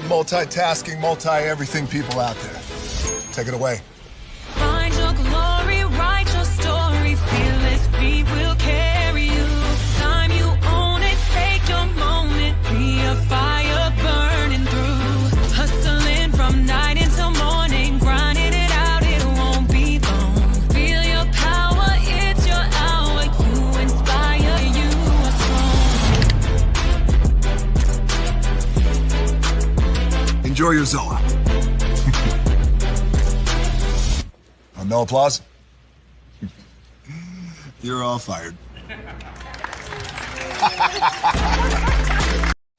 multitasking, multi-everything people out there. Take it away. Find your glory, write your story, fearless feet will carry you. Time you own it, take your moment, be a fire burning through. Hustling from night until morning, grinding it out, it won't be long. Feel your power, it's your hour, you inspire, you are strong. Enjoy your Zoa. No applause? You're all fired.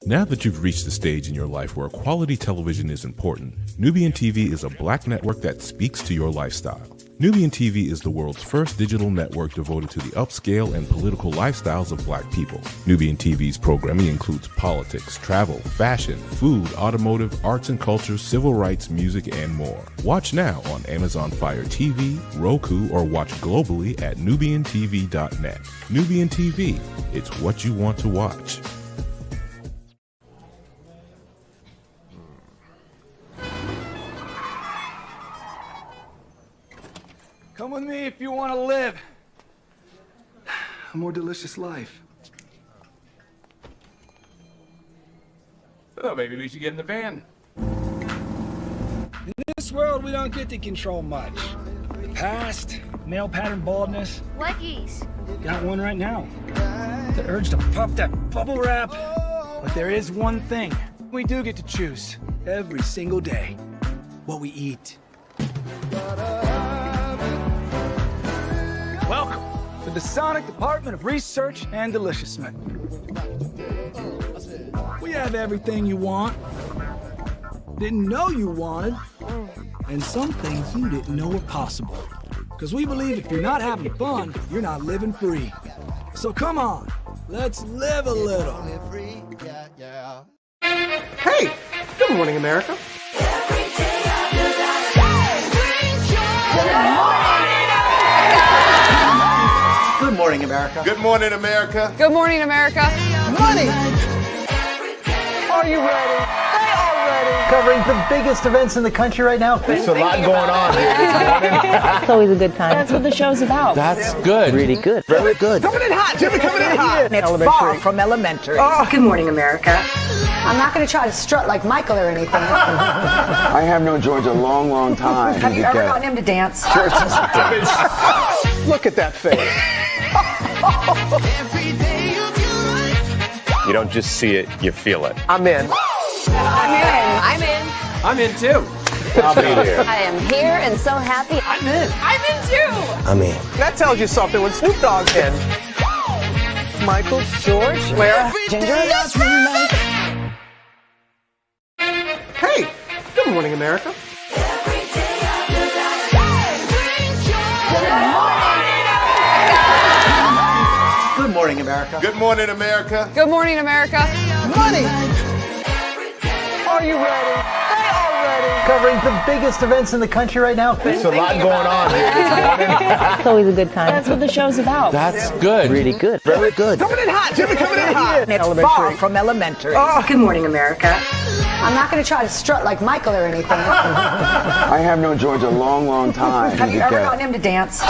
Now that you've reached the stage in your life where quality television is important, Nubian TV is a black network that speaks to your lifestyle. Nubian TV is the world's first digital network devoted to the upscale and political lifestyles of black people. Nubian TV's programming includes politics, travel, fashion, food, automotive, arts and culture, civil rights, music, and more. Watch now on Amazon Fire TV, Roku, or watch globally at nubiantv.net. Nubian TV, it's what you want to watch. Come with me if you want to live a more delicious life. Well, maybe we should get in the van. In this world, we don't get to control much. The past, male pattern baldness. What geese? Got one right now. The urge to puff that bubble wrap. But there is one thing we do get to choose every single day: what we eat. Welcome to the Sonic Department of Research and Deliciousment. We have everything you want, didn't know you wanted, and some things you didn't know were possible. Because we believe if you're not having fun, you're not living free. So come on, let's live a little. Hey, good morning, America. Good morning, America. Good morning, America. Good morning, America. Money! Are you ready? They are ready. Covering the biggest events in the country right now. There's a lot going on here this morning. It's always a good time. That's what the show's about. That's good. Really good. Very good. Coming in hot, Jimmy, coming in hot. It's far from elementary. Good morning, America. I'm not going to try to strut like Michael or anything. I have known George a long, long time. Have you ever gotten him to dance? Look at that face. You don't just see it, you feel it. I'm in. I'm in. I'm in too. I'll be there. I am here and so happy. I'm in. I'm in too. I'm in. That tells you something when Snoop Dogg's in. Michael, George, Lara, Ginger. Hey, good morning, America. Good morning, America. Good morning, America. Good morning, America. Money! Are you ready? They are ready. Covering the biggest events in the country right now. There's a lot going on here this morning. It's always a good time. That's what the show's about. That's good. Really good. Very good. Coming in hot, Jimmy, coming in hot. It's far from elementary. Good morning, America. I'm not going to try to strut like Michael or anything. I have known George a long, long time. Have you ever gotten him to dance?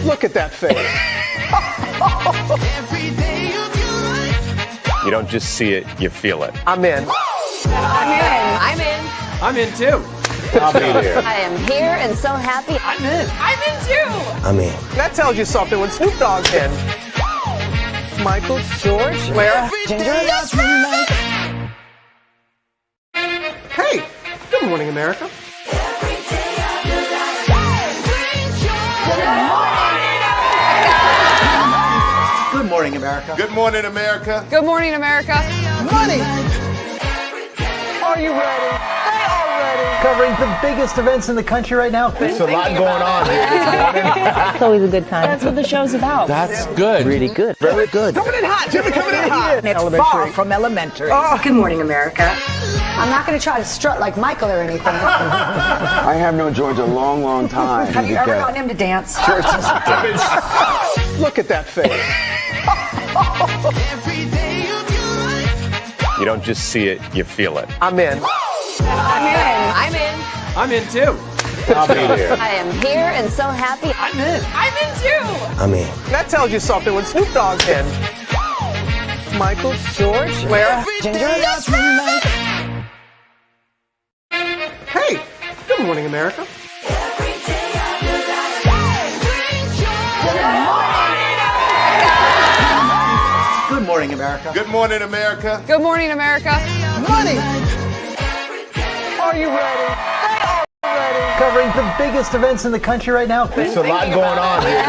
Look at that face. You don't just see it, you feel it. I'm in. I'm in. I'm in too. I'll be there. I am here and so happy. I'm in. I'm in too. I'm in. That tells you something when Snoop Dogg's in. Michael, George, Lara, Ginger. Hey, good morning, America. Good morning, America. Good morning, America. Good morning, America. Money! Are you ready? They are ready. Covering the biggest events in the country right now. There's a lot going on here this morning. It's always a good time. That's what the show's about. That's good. Really good. Very good. Coming in hot, Jimmy, coming in hot. It's far from elementary. Good morning, America. I'm not going to try to strut like Michael or anything. I have known George a long, long time. Have you ever gotten him to dance? Look at that face. You You don't just see it, you feel it. I'm in. I'm in. I'm in. I'm in too. I'll be there. I am here and so happy. I'm in. I'm in too. I'm in. That tells you something when Snoop Dogg's in. Michael, George, where? Ginger. Hey, good morning, America. Good morning, America. Good morning, America. Good morning, America. Money. Are you ready? Covering the biggest events in the country right now. There's a lot going on here.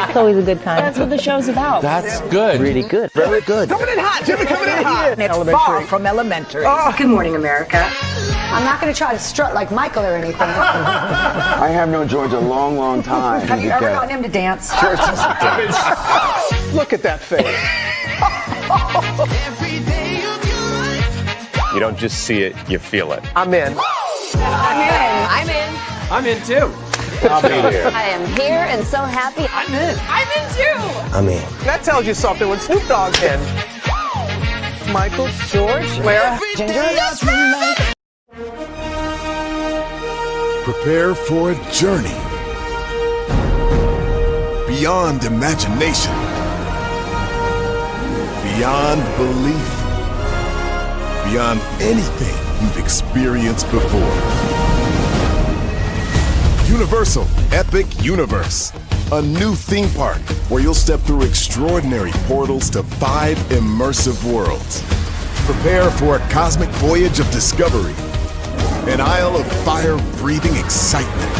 It's always a good time. That's what the show's about. That's good. Really good. Very good. Coming in hot, Jimmy, coming in hot. It's far from elementary. Good morning, America. I'm not going to try to strut like Michael or anything. I have known George a long, long time. Have you ever gotten him to dance? Look at that face. You don't just see it, you feel it. I'm in. I'm in. I'm in. I'm in too. I'll be there. I am here and so happy. I'm in. I'm in too. I'm in. That tells you something when Snoop Dogg's in. Michael, George, where? Ginger. Prepare for a journey beyond imagination, beyond belief, beyond anything you've experienced before. Universal Epic Universe, a new theme park where you'll step through extraordinary portals to 5 immersive worlds. Prepare for a cosmic voyage of discovery, an isle of fire-breathing excitement,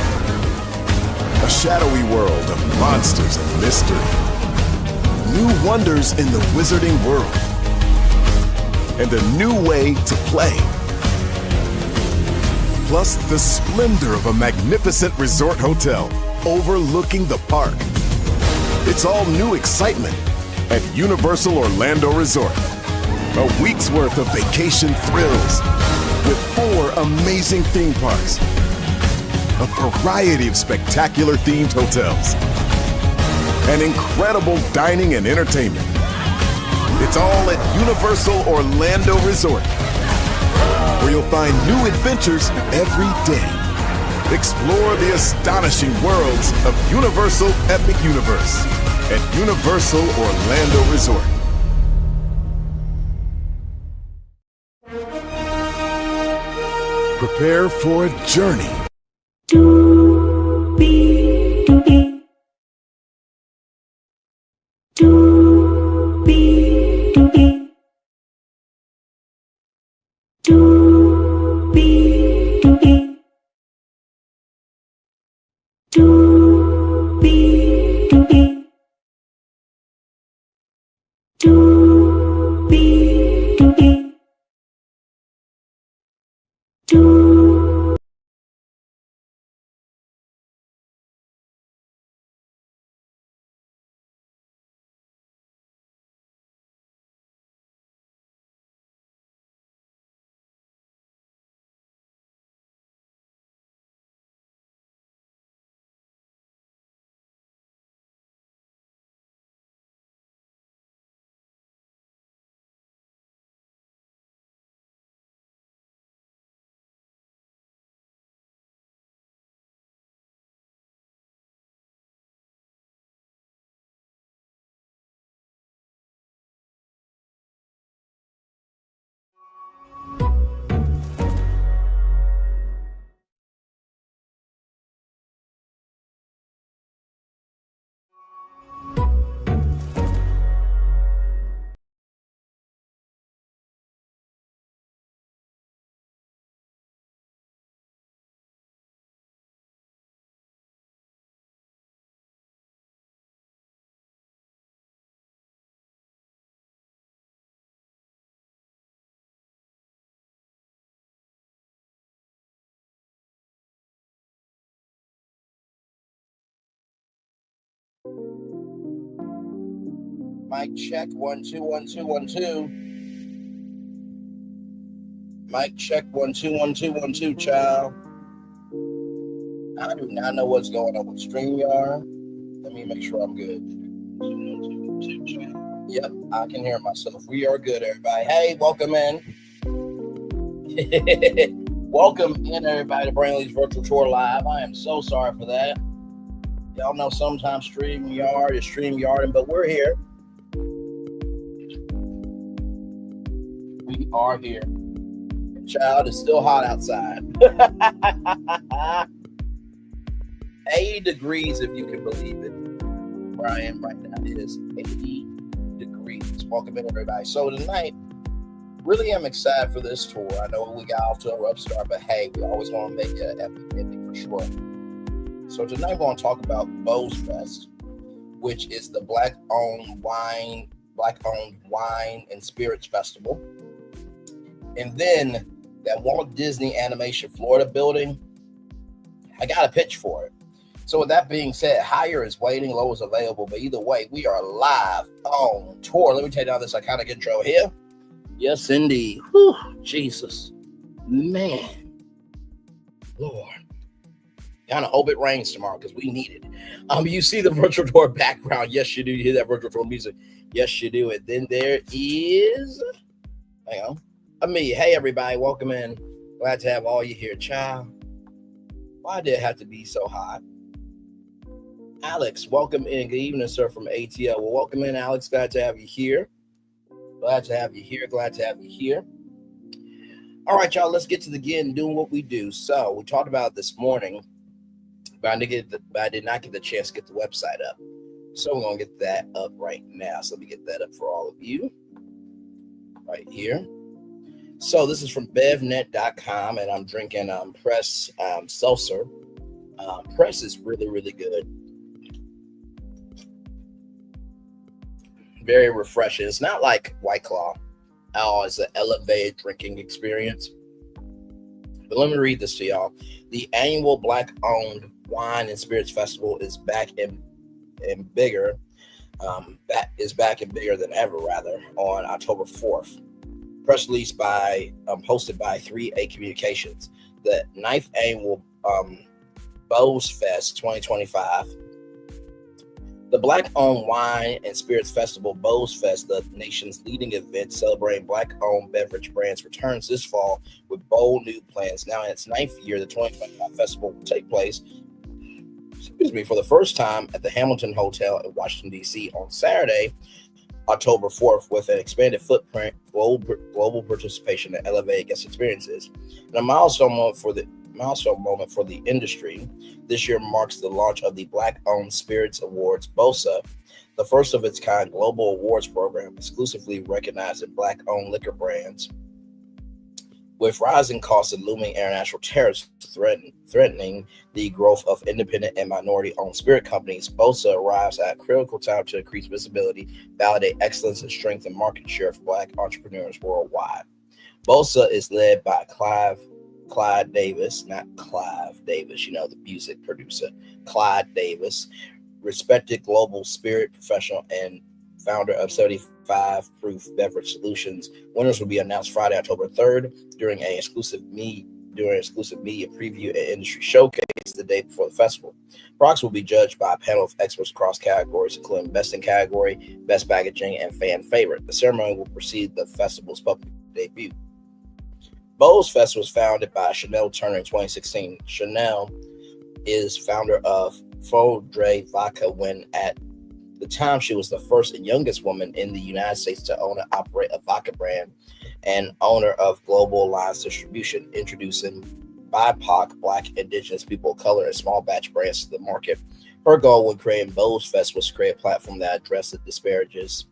a shadowy world of monsters and mystery, new wonders in the wizarding world, and a new way to play. Plus the splendor of a magnificent resort hotel overlooking the park. It's all new excitement at Universal Orlando Resort. A week's worth of vacation thrills with 4 amazing theme parks, a variety of spectacular themed hotels, and incredible dining and entertainment. It's all at Universal Orlando Resort, where you'll find new adventures every day. Explore the astonishing worlds of Universal Epic Universe at Universal Orlando Resort. Prepare for a journey. Mic check, 1 2 1 2 1 2. Mic check, 1 2 1 2 1 2. Child, I do not know what's going on with StreamYard. Let me make sure I'm good. 1 2 1 2 1 2. Child. Yep, I can hear myself. We are good, everybody. Hey, welcome in. Welcome in, everybody, to Brainley's Virtual Tour Live. I am so sorry for that. Y'all know sometimes StreamYard is StreamYarding, but we're here. We are here. Child, it's still hot outside. 80 degrees, if you can believe it. Where I am right now, it is 80 degrees. Welcome in, everybody. So tonight, really am excited for this tour. I know we got off to a rough start, but hey, we always want to make it an epic ending for sure. So tonight, we're going to talk about BOWSFest, which is the Black-owned wine and spirits festival. And then that Walt Disney Animation Florida building, I got a pitch for it. So with that being said, higher is waiting, low is available. But either way, we are live on tour. Let me take down this iconic intro here. Yes, indeed. Whew, Jesus. Man. Lord. Kind of hope it rains tomorrow because we need it. You see the virtual tour background. Yes, you do. You hear that virtual tour music. Yes, you do. And then there is, hang on, Amelia. Hey, everybody. Welcome in. Glad to have all you here, child. Why did it have to be so hot? Alex, welcome in. Good evening, sir, from ATL. Well, welcome in, Alex. Glad to have you here. Glad to have you here. Glad to have you here. All right, y'all, let's get to doing what we do. So we talked about it this morning, but I did not get the chance to get the website up. So we're going to get that up right now. So let me get that up for all of you right here. So this is from bevnet.com, and I'm drinking Press seltzer. Press is really, really good. Very refreshing. It's not like White Claw. Oh, it's an elevated drinking experience. But let me read this to y'all. The annual Black-owned Wine and Spirits Festival is back and bigger. That is back and bigger than ever, rather, on October 4th. Press release hosted by 3A Communications. The 9th annual BOWSFest 2025. The Black-owned Wine and Spirits Festival, BOWSFest, the nation's leading event celebrating Black-owned beverage brands, returns this fall with bold new plans. Now in its 9th year, the 2025 festival will take place, for the first time at the Hamilton Hotel in Washington, D.C. on Saturday, October 4th, with an expanded footprint, global participation, and elevated guest experiences. And a milestone moment for the industry. This year marks the launch of the Black-owned Spirits Awards, BOWSA, the first of its kind global awards program exclusively recognizing Black-owned liquor brands. With rising costs and looming international tariffs threatening the growth of independent and minority-owned spirit companies, BOWSA arrives at a critical time to increase visibility, validate excellence, and strengthen market share for Black entrepreneurs worldwide. BOWSA is led by Clyde Davis, not Clive Davis, the music producer, Clyde Davis, respected global spirit professional and founder of 75 Proof Beverage Solutions. Winners will be announced Friday, October 3rd during an exclusive media preview and industry showcase the day before the festival. Products will be judged by a panel of experts across categories, including best in category, best packaging, and fan favorite. The ceremony will precede the festival's public debut. BOWSFest was founded by Chanel Turner in 2016. Chanel is founder of Foudre Vodka when at the time she was the first and youngest woman in the United States to own and operate a vodka brand and owner of Global Alliance Distribution, introducing BIPOC, Black, Indigenous people of color, and small batch brands to the market. Her goal when creating BOWSFest was to create a platform that addressed the disparages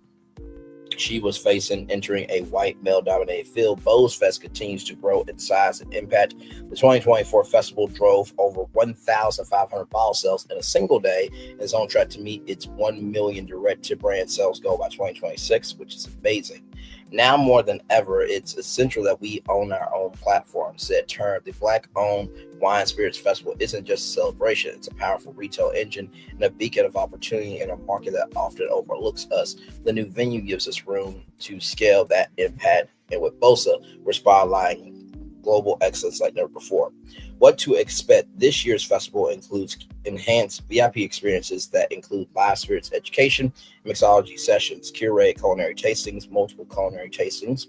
she was facing entering a white male-dominated field. BOWSFest continues to grow in size and impact. The 2024 festival drove over 1,500 bottle sales in a single day and is on track to meet its 1 million direct-to-brand sales goal by 2026, which is amazing. Now more than ever, it's essential that we own our own platform, said Turner. The Black-owned Wine Spirits Festival isn't just a celebration. It's a powerful retail engine and a beacon of opportunity in a market that often overlooks us. The new venue gives us room to scale that impact. And with BOWSA, we're spotlighting global excellence like never before. What to expect. This year's festival includes enhanced VIP experiences that include live spirits education, mixology sessions, curated culinary tastings, multiple culinary tastings,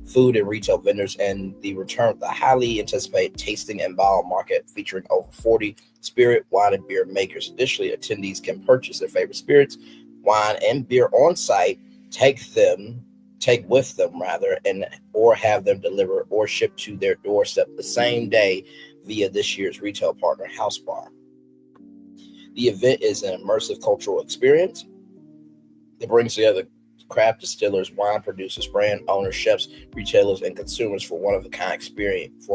food and retail vendors, and the return of the highly anticipated tasting and bottle market featuring over 40 spirit, wine, and beer makers. Additionally, attendees can purchase their favorite spirits, wine, and beer on site, take with them and or have them delivered or shipped to their doorstep the same day via this year's retail partner, House Bar. The event is an immersive cultural experience. It brings together craft distillers, wine producers, brand owners, chefs, retailers, and consumers for one of a kind experience,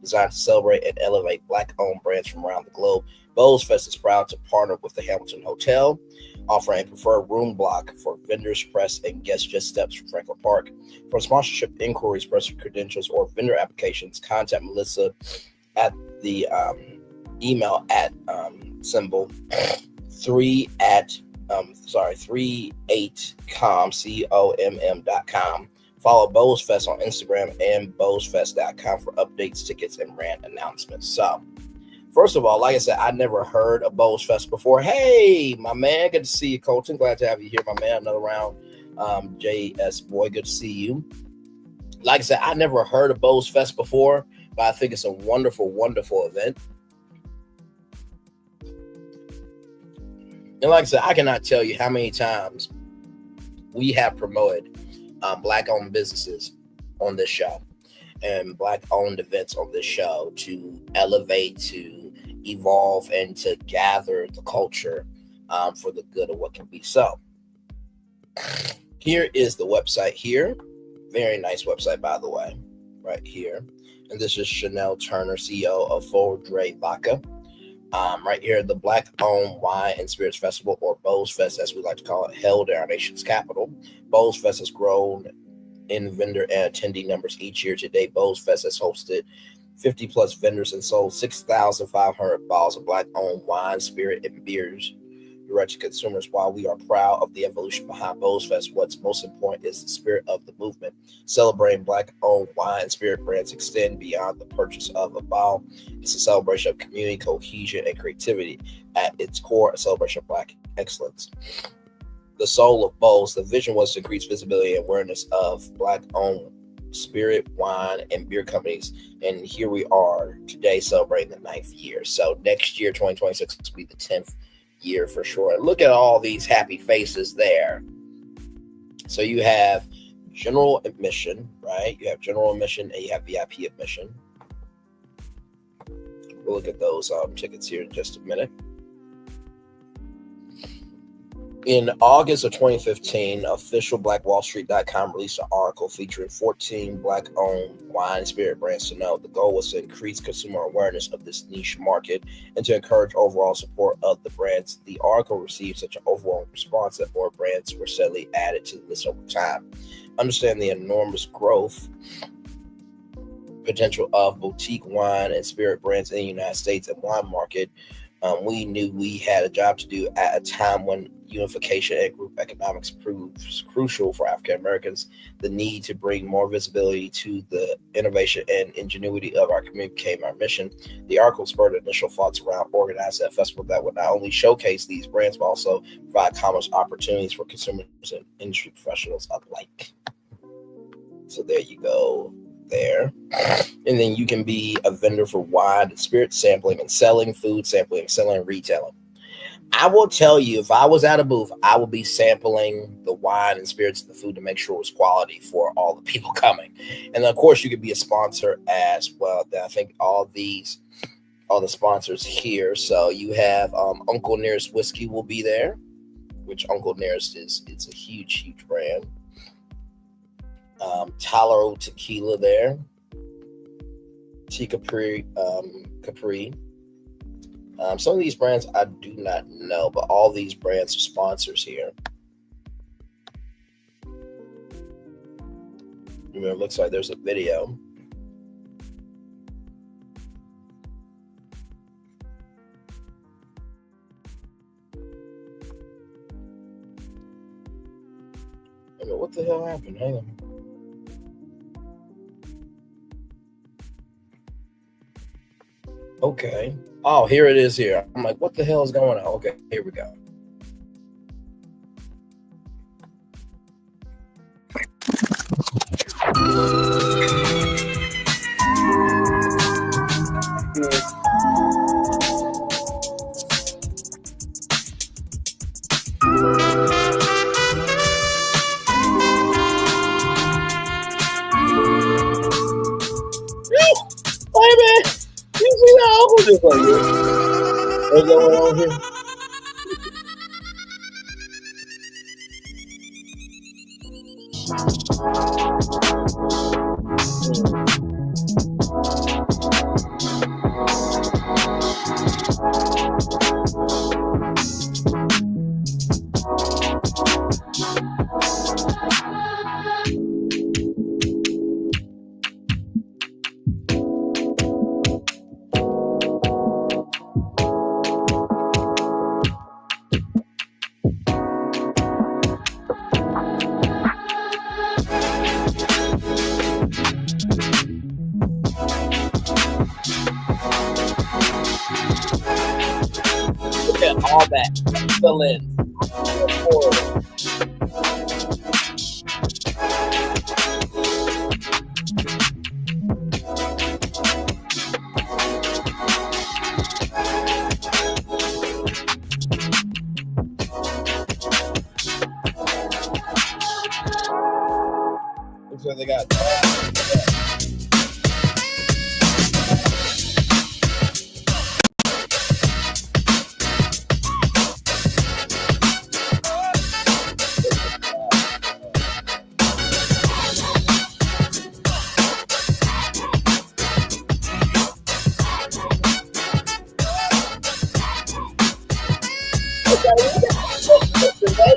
designed to celebrate and elevate Black-owned brands from around the globe. BOWSFest is proud to partner with the Hamilton Hotel, offering a preferred room block for vendors, press, and guests just steps from Franklin Park. For sponsorship inquiries, press credentials, or vendor applications, contact Melissa at the email at symbol 38com.com. Follow BOWSFest on Instagram and BOWSFest.com for updates, tickets, and brand announcements. So, first of all, like I said, I never heard of BOWSFest before. Hey, my man, good to see you, Colton. Glad to have you here, my man. Another round, JS boy, good to see you. Like I said, I never heard of BOWSFest before, but I think it's a wonderful, wonderful event. And like I said, I cannot tell you how many times we have promoted Black-owned businesses on this show and Black-owned events on this show to elevate, to evolve, and to gather the culture for the good of what can be. So here is the website here. Very nice website, by the way, right here. And this is Chanel Turner, CEO of Forward Dre Vodka. Right here, the Black-owned Wine and Spirits Festival, or BOWSFest, as we like to call it, held in our nation's capital. BOWSFest has grown in vendor and attendee numbers each year. Today, BOWSFest has hosted 50-plus vendors and sold 6,500 bottles of Black-owned wine, spirit, and beers direct to consumers. While we are proud of the evolution behind BOWSFest, what's most important is the spirit of the movement. Celebrating Black-owned wine and spirit brands extend beyond the purchase of a bottle. It's a celebration of community, cohesion, and creativity. At its core, a celebration of Black excellence. The soul of Bowls, the vision was to increase visibility and awareness of Black-owned spirit, wine, and beer companies. And here we are today celebrating the 9th year. So next year, 2026, will be the 10th year for sure. Look at all these happy faces there. So you have general admission, right? You have general admission and you have VIP admission. We'll look at those tickets here in just a minute. In August of 2015, official BlackWallStreet.com released an article featuring 14 Black-owned wine and spirit brands to know. The goal was to increase consumer awareness of this niche market and to encourage overall support of the brands. The article received such an overwhelming response that more brands were steadily added to the list over time. Understand the enormous growth potential of boutique wine and spirit brands in the United States and wine market. We knew we had a job to do at a time when unification and group economics proves crucial for African Americans. The need to bring more visibility to the innovation and ingenuity of our community became our mission. The article spurred initial thoughts around organizing a festival that would not only showcase these brands, but also provide commerce opportunities for consumers and industry professionals alike. So there you go. There. And then you can be a vendor for wine and spirit sampling and selling, food sampling and selling and retailing. I will tell you, if I was at a booth, I would be sampling the wine and spirits and the food to make sure it was quality for all the people coming. And of course, you could be a sponsor as well. I think all the sponsors here. So you have Uncle Nearest Whiskey will be there, which Uncle Nearest is a huge brand. Talo Tequila there. Tea Capri. Some of these brands I do not know, but all these brands are sponsors here. It looks like there's a video. What the hell happened? Hang on. Okay. Oh, here it is here. I'm like, what the hell is going on? Okay, here we go. Wait a minute. You see how old this like is? What's going on here? All that fill in. Looks like they got.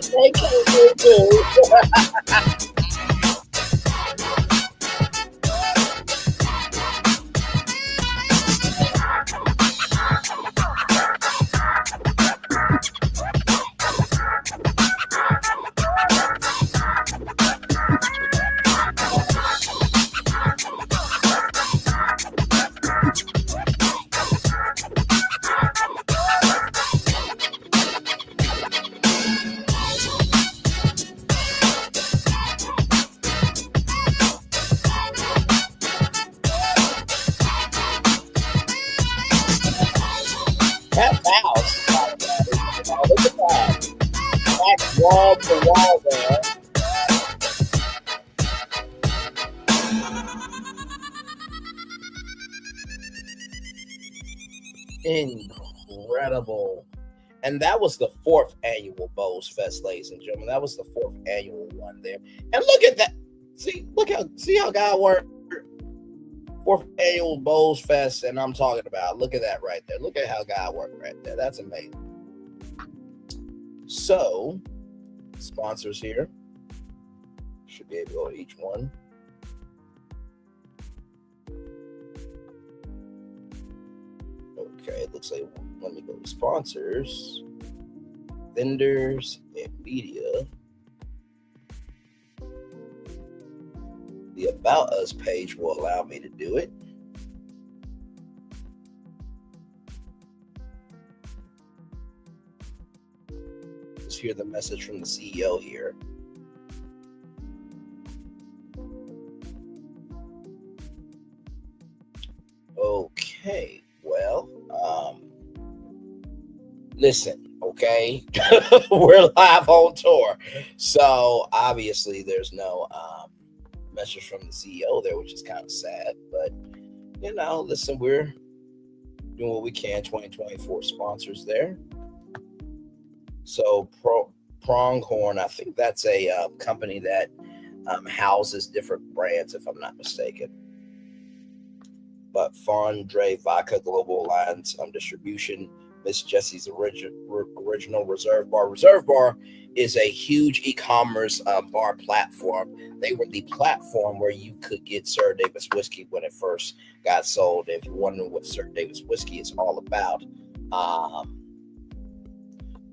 They can't do it too. That house, oh, look at that. Back wall to wall there. Incredible. And that was the 4th annual BOWSFest, ladies and gentlemen. That was the 4th annual one there. And look at that. See how God worked. 4th annual BOWSFest, and I'm talking about, look at that right there. Look at how God worked right there. That's amazing. So, sponsors here. Should be able to go to each one. Okay, it looks like, let me go to sponsors, vendors, and media. The About Us page will allow me to do it. Let's hear the message from the CEO here. Okay, well, listen, okay, we're live on tour, so obviously there's no message from the CEO there, which is kind of sad, but you know, listen, we're doing what we can. 2024 sponsors there. So Pronghorn, I think that's a company that houses different brands, if I'm not mistaken. But Fondre Vodka Global Alliance distribution, Miss Jessie's original Reserve Bar. Reserve Bar is a huge e-commerce bar platform. They were the platform where you could get Sir Davis whiskey when it first got sold. If you're wondering what Sir Davis whiskey is all about, oh,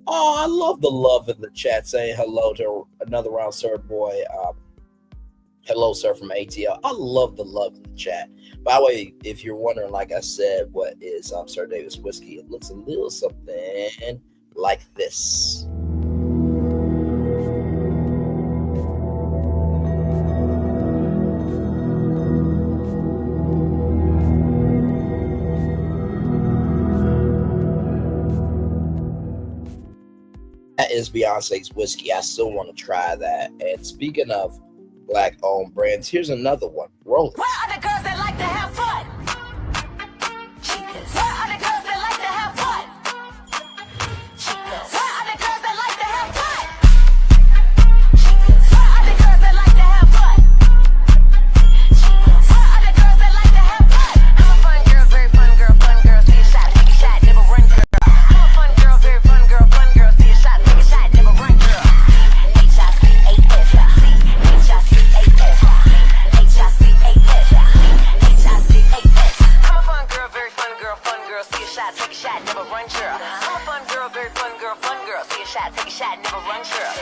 I love the love in the chat saying hello to another round served boy. Hello, sir, from ATL. I love the love in the chat. By the way, if you're wondering, like I said, what is Sir Davis whiskey, it looks a little something like this. That is Beyonce's whiskey. I still want to try that. And speaking of Black-owned brands, here's another one. Roll it. Where are the girls that like to have fun? Chicas. Where are the girls that like to have fun? Chicas. Where are the girls that like to have fun? Chicas. Where are the girls that like to have fun? Chicas. Where are the girls that like to have fun? I'm a fun girl, very fun girl, see a shot, take a shot, never run girl. I'm a fun girl, very fun girl, see a shot, take a shot, never run girl. Take a shot, never run, girl. I'm a fun girl, very fun girl, see a shot, take a shot, never run, girl.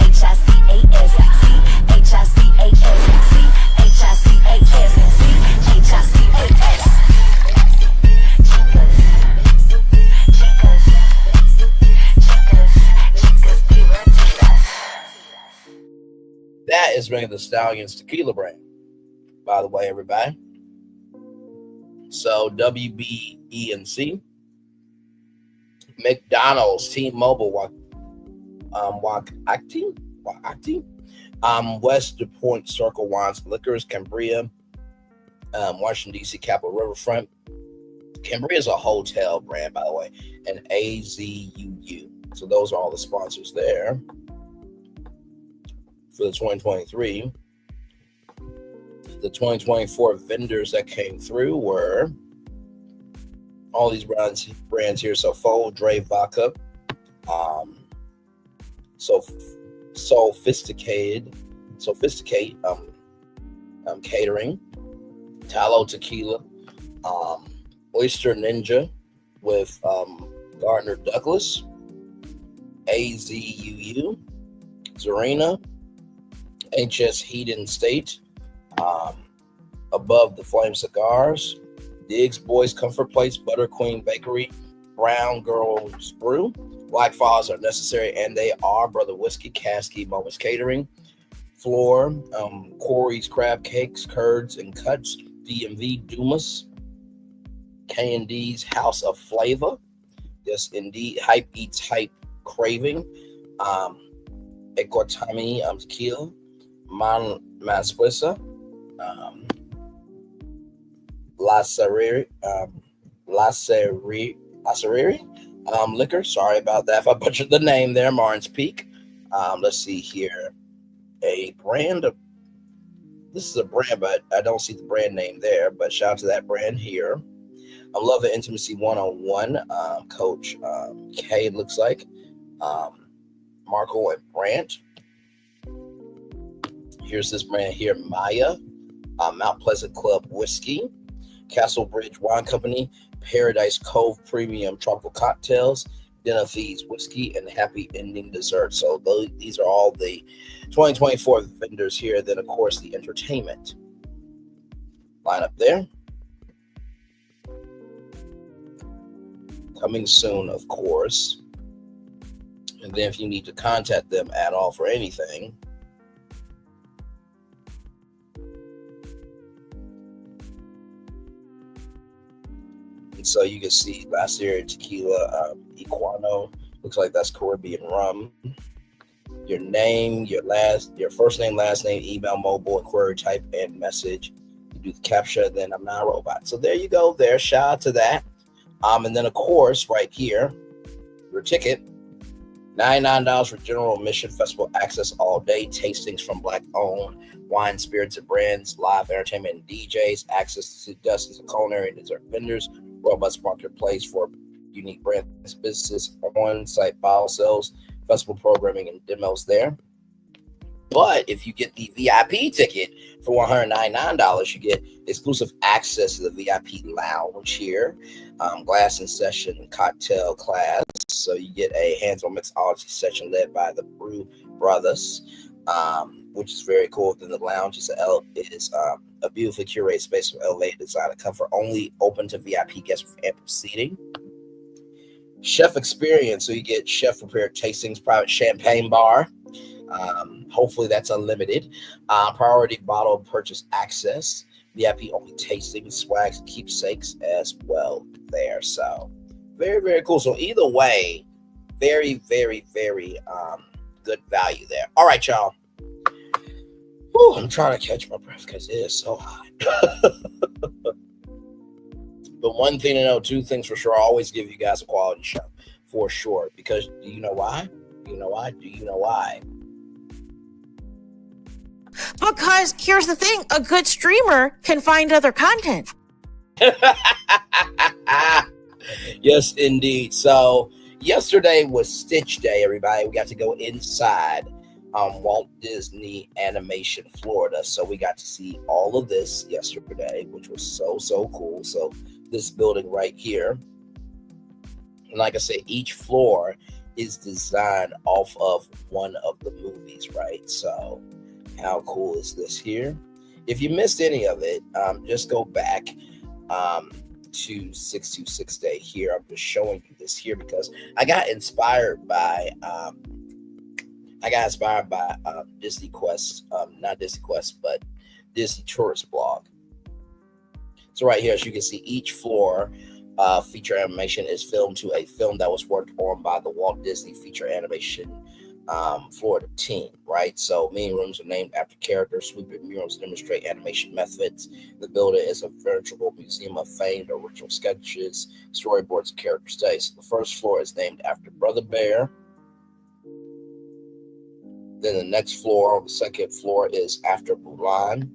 C-H-I-C-A-S, C-H-I-C-A-S, C-H-I-C-A-S, C-H-I-C-A-S. Chicas, divertidas. That is Megan Thee Stallion's tequila brand, by the way, everybody. So WBENC, McDonald's, T-Mobile, Wakati, West DuPont, Circle Wines, Liquors, Cambria, Washington, D.C., Capitol Riverfront. Cambria is a hotel brand, by the way, and AZUU. So those are all the sponsors there for the 2023. The 2024 vendors that came through were all these brands here. So Dre Vodka, Sophisticate Catering, Tallow Tequila, Oyster Ninja with Gardner Douglas, AZUU, Zarina, HS Heaton State, Above the Flame Cigars, Diggs Boys Comfort Place, Butter Queen Bakery, Brown Girls Brew, Black Files Are Necessary, and They Are, Brother Whiskey, Caskey Moments Catering, Floor, Corey's Crab Cakes, Curds and Cuts, DMV Dumas, K&D's House of Flavor, yes indeed, Hype Eats Hype Craving, Equatami Tequila, Maspuesa, Lacereri, Liquor. Sorry about that if I butchered the name there. Martin's Peak. Let's see here. A brand of, this is a brand, but I don't see the brand name there. But shout out to that brand here. I love the Intimacy 101. Coach K, looks like. Marco and Brandt. Here's this brand here, Maya, Mount Pleasant Club Whiskey, Castle Bridge Wine Company, Paradise Cove Premium Tropical Cocktails, Dinner Thieves Whiskey, and Happy Ending Dessert. So these are all the 2024 vendors here. Then, of course, the entertainment lineup there. Coming soon, of course. And then if you need to contact them at all for anything, so you can see last year tequila, Equano, looks like that's Caribbean rum. Your name, your first name, last name, email, mobile, inquiry type, and message. You do the captcha, then I'm not a robot. So there you go. There, shout out to that. And then of course, right here, your ticket, $99 for general admission, festival access all day, tastings from Black-owned wine, spirits, and brands, live entertainment and DJs, access to dozens of culinary and dessert vendors, robust marketplace for unique brands, businesses, on-site bottle sales, festival programming, and demos there. But if you get the VIP ticket for $199, you get exclusive access to the VIP lounge here, glass and session cocktail class. So you get a hands-on mixology session led by the Brew Brothers. which is very cool. Then the lounge is a beautifully curated space with elevated design and comfort, only open to VIP guests with ample seating. Chef experience, so you get chef prepared tastings, private champagne bar. Hopefully that's unlimited. Priority bottle purchase access, VIP only tasting, swags, keepsakes as well there. So very, very cool. So either way, very, very, very good value there. All right, y'all. Whew, I'm trying to catch my breath because it is so hot. But one thing to know, two things for sure, I always give you guys a quality show for sure. Because do you know why? Do you know why? Do you know why? Because here's the thing, a good streamer can find other content. Yes, indeed. So yesterday was Stitch Day, everybody. We got to go inside Walt Disney Animation Florida. So we got to see all of this yesterday, which was so cool. So this building right here, and like I said, each floor is designed off of one of the movies, right? So how cool is this here? If you missed any of it, just go back to 626 Day here. I'm just showing you this here because I got inspired by Disney Quest, not Disney Quest, but Disney Tourist Blog. So right here, as you can see, each floor feature animation is filmed to a film that was worked on by the Walt Disney Feature Animation Florida team, right? So meeting rooms are named after characters. Sweeping murals demonstrate animation methods. The building is a veritable museum of famed original sketches, storyboards, and character studies. The first floor is named after Brother Bear. Then the next floor, the second floor, is after Mulan.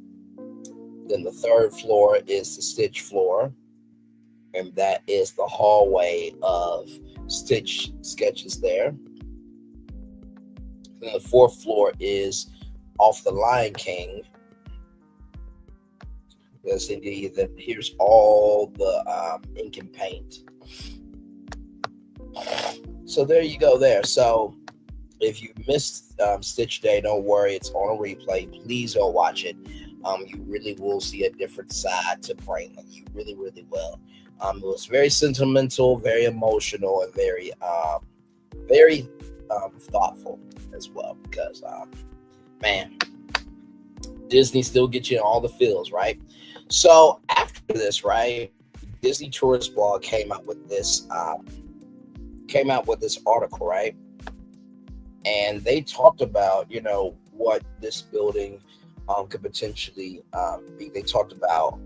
Then the third floor is the Stitch floor, and that is the hallway of Stitch sketches there. Then the fourth floor is off the Lion King. Yes, indeed. Then here's all the ink and paint. So there you go there. So if you missed Stitch Day, don't worry. It's on a replay. Please go watch it. You really will see a different side to Braylon. You really, really will. It was very sentimental, very emotional, and very thoughtful as well. Because, man, Disney still gets you in all the feels, right? So after this, right, Disney Tourist Blog came out with this article, right? And they talked about, what this building could potentially be. They talked about,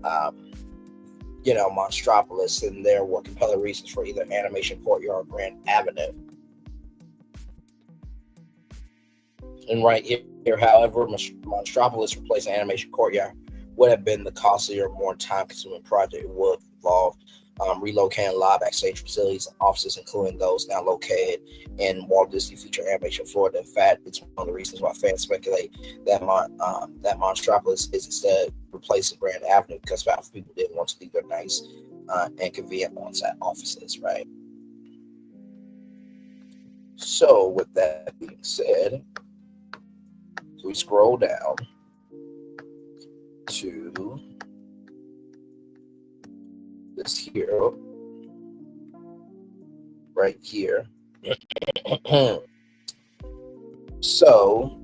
Monstropolis, and there were compelling reasons for either Animation Courtyard or Grand Avenue. And right here, however, Monstropolis replacing Animation Courtyard would have been the costlier, more time-consuming project. It would involve relocating live backstage facilities and offices, including those now located in Walt Disney Feature Animation Florida. In fact, it's one of the reasons why fans speculate that Monstropolis is instead replacing Grand Avenue, because people didn't want to leave their nice and convenient on-site offices, right? So, with that being said, we scroll down to this here, right here. So,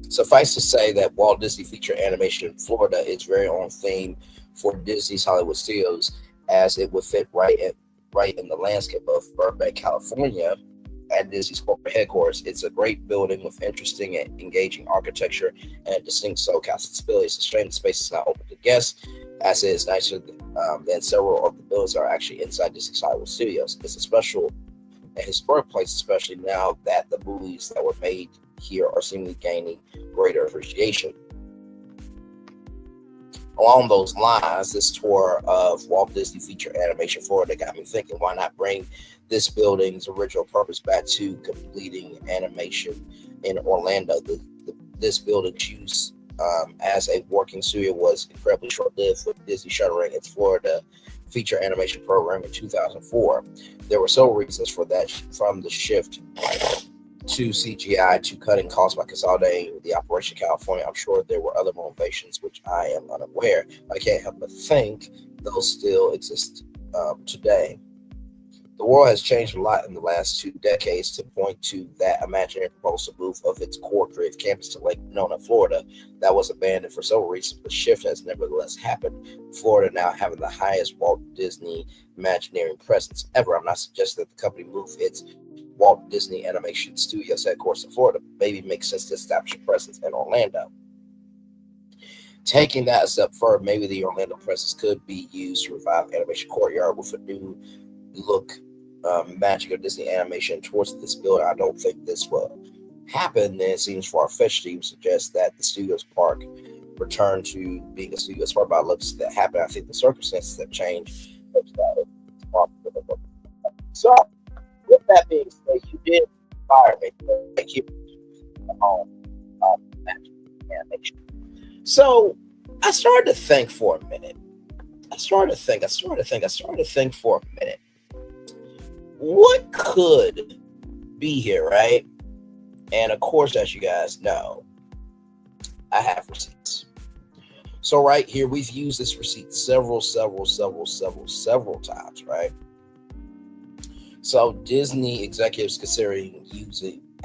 suffice to say that Walt Disney Feature Animation Florida is very on theme for Disney's Hollywood Studios, as it would fit right in the landscape of Burbank, California, at Disney's corporate headquarters. It's a great building with interesting and engaging architecture and a distinct SoCal sensibility. It's a shame the space is not open to guests, as it is nicer than several of the buildings are actually inside Disney's Hollywood Studios. It's a special and historic place, especially now that the movies that were made here are seemingly gaining greater appreciation. Along those lines, this tour of Walt Disney Feature Animation Florida got me thinking, why not bring this building's original purpose back to completing animation in Orlando? This building's use as a working studio was incredibly short-lived, with Disney shuttering its Florida feature animation program in 2004. There were several reasons for that, from the shift to CGI to cutting costs by consolidating the operation in California. I'm sure there were other motivations which I am unaware. I can't help but think those still exist today. The world has changed a lot in the last 2 decades to point to that imaginary proposal move of its core creative campus to Lake Nona, Florida, that was abandoned for several reasons. The shift has nevertheless happened. Florida now having the highest Walt Disney Imagineering presence ever. I'm not suggesting that the company move its Walt Disney Animation Studios headquarters to Florida. Maybe it makes sense to establish a presence in Orlando. Taking that a step further, maybe the Orlando presence could be used to revive Animation Courtyard with a new look, magic of Disney animation towards this building. I don't think this will happen. And it seems far-fetched to even suggest that the Studios Park return to being a Studios Park, but I'd love to see that happen. I think the circumstances have changed. So, with that being said, you did inspire me to keep magic animation. So, I started to think for a minute. I started to think for a minute. What could be here, right? And of course, as you guys know, I have receipts. So right here, we've used this receipt several times, right? So Disney executives considering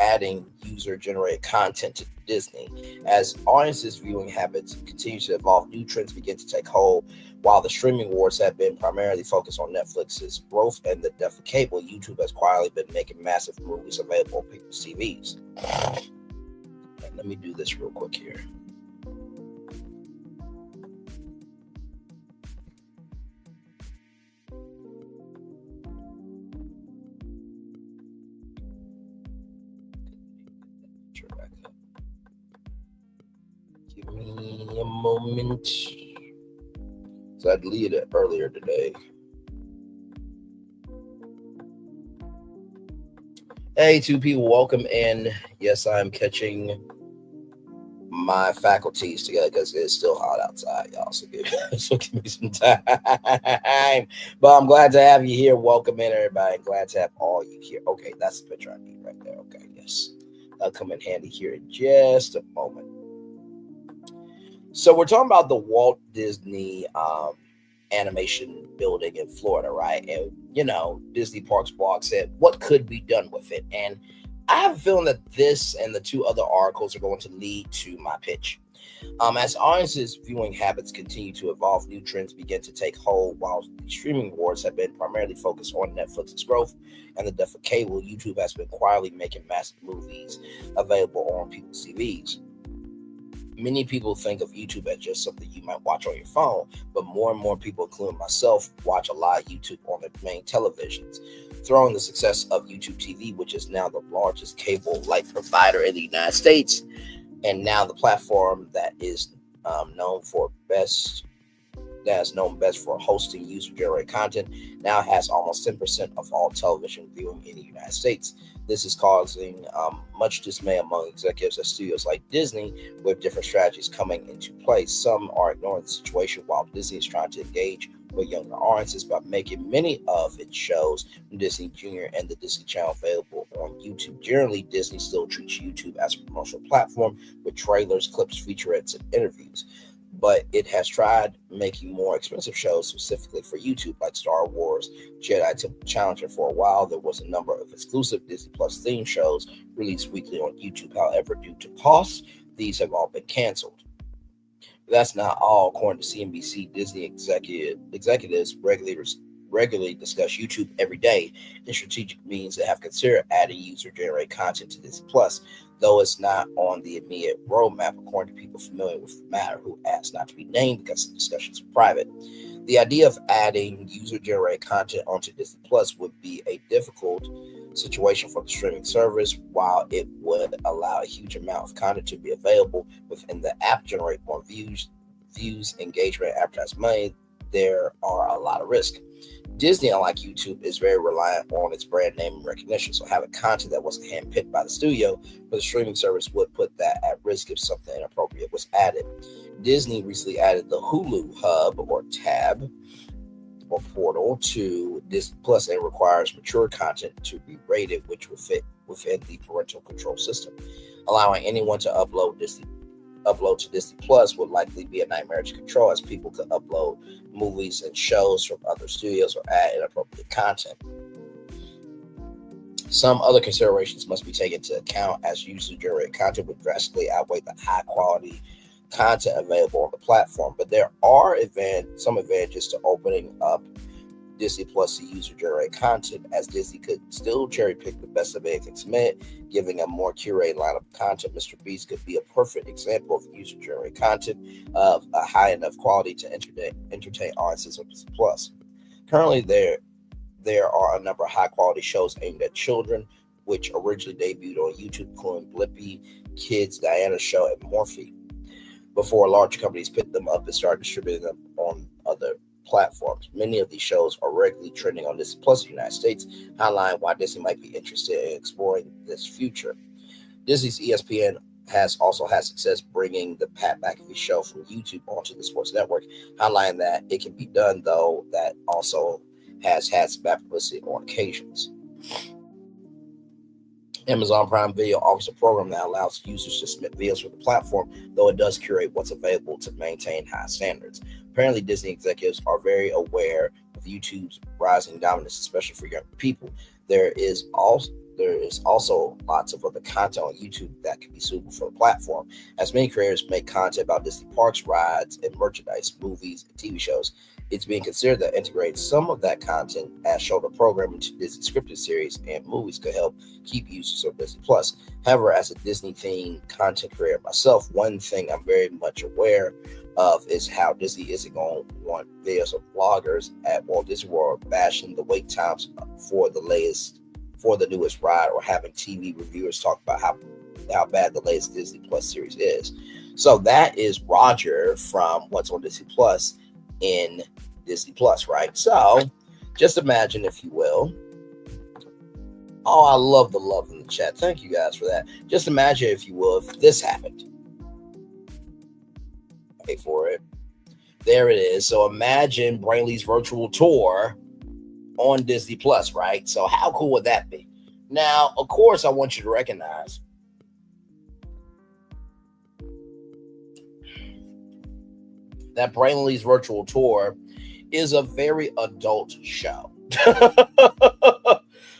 adding user-generated content to Disney. As audiences' viewing habits continue to evolve, new trends begin to take hold. While the streaming wars have been primarily focused on Netflix's growth and the death of cable, YouTube has quietly been making massive movies available on people's TVs. And let me do this real quick here. Give me a moment. So I deleted it earlier today. Hey, 2 people, welcome in. Yes, I'm catching my faculties together because it's still hot outside, y'all. So give me some time. But I'm glad to have you here. Welcome in, everybody. Glad to have all you here. Okay, that's the picture I need right there. Okay, yes. That'll come in handy here in just a moment. So we're talking about the Walt Disney animation building in Florida, right? And, you know, Disney Parks blog said, what could be done with it? And I have a feeling that this and the 2 other articles are going to lead to my pitch. As audiences' viewing habits continue to evolve, new trends begin to take hold. While the streaming wars have been primarily focused on Netflix's growth and the death of cable, YouTube has been quietly making massive movies available on people's TVs. Many people think of YouTube as just something you might watch on your phone, but more and more people, including myself, watch a lot of YouTube on their main televisions. Throwing the success of YouTube TV, which is now the largest cable-like provider in the United States, and now the platform that is known best for hosting user-generated content, now has almost 10% of all television viewing in the United States. This is causing much dismay among executives at studios like Disney, with different strategies coming into play. Some are ignoring the situation, while Disney is trying to engage with younger audiences by making many of its shows from Disney Junior and the Disney Channel available on YouTube. Generally, Disney still treats YouTube as a promotional platform with trailers, clips, featurettes, and interviews. But it has tried making more expensive shows specifically for YouTube, like Star Wars Jedi Temple Challenger. For a while, there was a number of exclusive Disney Plus theme shows released weekly on YouTube. However, due to costs, these have all been canceled. That's not all. According to CNBC, Disney executives regularly discuss YouTube every day and strategic means that have considered adding user-generated content to Disney Plus, though it's not on the immediate roadmap, according to people familiar with the matter who asked not to be named because the discussions are private. The idea of adding user-generated content onto Disney Plus would be a difficult situation for the streaming service. While it would allow a huge amount of content to be available within the app, generate more views, engagement, and advertising money, there are a lot of risks. Disney, unlike YouTube, is very reliant on its brand name and recognition, so having content that wasn't handpicked by the studio for the streaming service would put that at risk if something inappropriate was added. Disney recently added the Hulu Hub or tab or portal to Disney Plus and requires mature content to be rated, which will fit within the parental control system. Allowing anyone to upload to Disney Plus would likely be a nightmare to control, as people could upload movies and shows from other studios or add inappropriate content. Some other considerations must be taken into account, as user-generated content would drastically outweigh the high-quality content available on the platform. But there are some advantages to opening up Disney Plus to user-generated content, as Disney could still cherry-pick the best of anything submitted, giving a more curated lineup of content. Mr. Beast could be a perfect example of user-generated content of a high enough quality to entertain audiences on Disney Plus. Currently, there are a number of high-quality shows aimed at children, which originally debuted on YouTube, including Blippi, Kids, Diana's Show, and Morphe, before large companies picked them up and started distributing them on other platforms. Many of these shows are regularly trending on Disney Plus in the United States, highlighting why Disney might be interested in exploring this future. Disney's ESPN has also had success bringing the Pat McAfee show from YouTube onto the sports network, highlighting that it can be done, though that also has had some bad publicity on occasions. Amazon Prime Video offers a program that allows users to submit videos for the platform, though it does curate what's available to maintain high standards. Apparently, Disney executives are very aware of YouTube's rising dominance, especially for young people. There is also lots of other content on YouTube that can be suitable for the platform, as many creators make content about Disney parks, rides, and merchandise, movies, and TV shows. It's being considered that integrating some of that content as shoulder programming to Disney scripted series and movies could help keep users on Disney Plus. However, as a Disney-themed content creator myself, one thing I'm very much aware of is how Disney isn't going to want videos of bloggers at Walt Disney World bashing the wait times for the newest ride, or having TV reviewers talk about how bad the latest Disney Plus series is. So that is Roger from What's on Disney Plus in Disney Plus, right? So just imagine, if you will. Oh, I love the love in the chat. Thank you guys for that. Just imagine, if you will, if this happened. Wait for it. There it is. So imagine Brainley's virtual tour on Disney Plus, right? So how cool would that be? Now, of course, I want you to recognize that Brainley's virtual tour is a very adult show.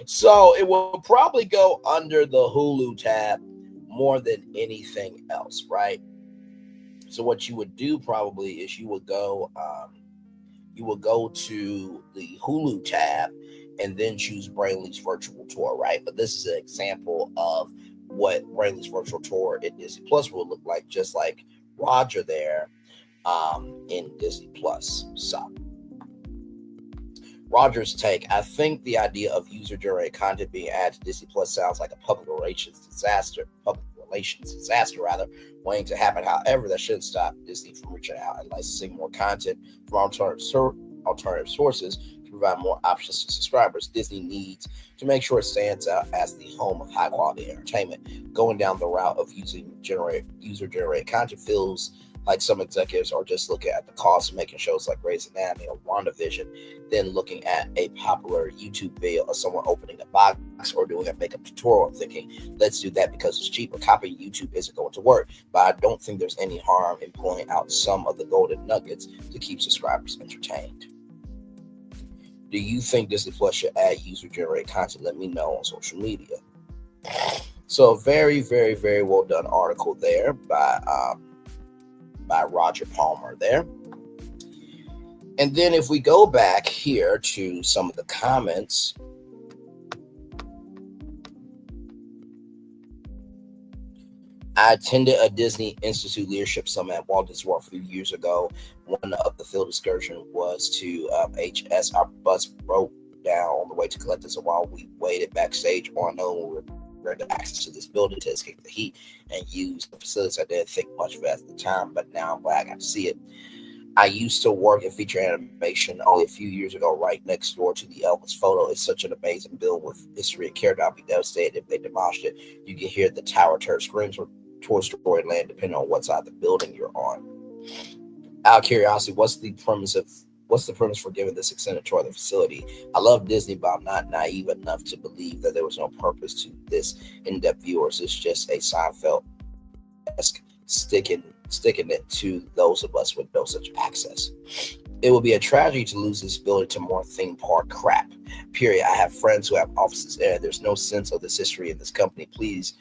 So it will probably go under the Hulu tab more than anything else, right? So what you would do probably is you would go to the Hulu tab and then choose Brainley's virtual tour, right? But this is an example of what Brainley's virtual tour in Disney Plus will look like, just like Roger there in Disney Plus. So Roger's take: I think the idea of user-generated content being added to Disney Plus sounds like a public relations disaster waiting to happen. However, that shouldn't stop Disney from reaching out and licensing more content from alternative sources to provide more options to subscribers. Disney needs to make sure it stands out as the home of high-quality entertainment. Going down the route of using user-generated content feels like some executives are just looking at the cost of making shows like Grey's Anatomy or WandaVision, then looking at a popular YouTube video of someone opening a box or doing a makeup tutorial and thinking, let's do that because it's cheaper. Copying YouTube isn't going to work, but I don't think there's any harm in pulling out some of the golden nuggets to keep subscribers entertained. Do you think Disney Plus should add user-generated content? Let me know on social media. So very, very, very well done article there by Roger Palmer there. And then if we go back here to some of the comments, I attended a Disney Institute Leadership Summit at Walt Disney World a few years ago. One of the field excursion was to HS. Our bus broke down on the way to collect us, and while we waited backstage on we were granted access to this building to escape the heat and use the facilities. I didn't think much of it at the time, but now I'm glad I got to see it. I used to work in feature animation only a few years ago, right next door to the Elvis photo. It's such an amazing building with history and character. I'd be devastated if they demolished it. You can hear the tower turret screams or Toy Story Land, depending on what side of the building you're on. Out of curiosity, what's the premise of What's the premise for giving this extended tour of the facility? I love Disney, but I'm not naive enough to believe that there was no purpose to this in-depth viewers. It's just a Seinfeld-esque sticking it to those of us with no such access. It would be a tragedy to lose this building to more theme park crap. Period. I have friends who have offices there. There's no sense of this history in this company. Please,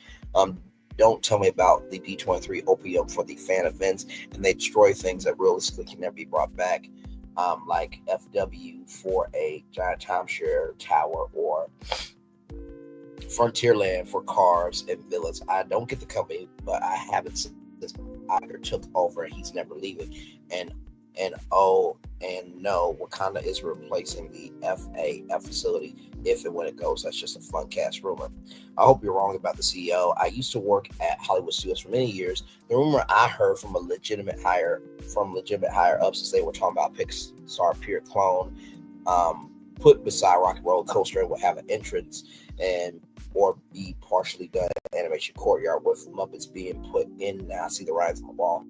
don't tell me about the D23 opium for the fan events, and they destroy things that realistically can never be brought back, like FW for a giant timeshare tower or Frontierland for cars and villas. I don't get the company, but I haven't since Iger took over. He's never leaving. And no, Wakanda is replacing the FAF facility if and when it goes. That's just a fun cast rumor. I hope you're wrong about the CEO. I used to work at Hollywood Studios for many years. The rumor I heard from legitimate higher ups is they were talking about Pixar Pier clone put beside Rock and Roller Coaster and will have an entrance or be partially done in animation courtyard with Muppets being put in. Now I see the rides on the wall.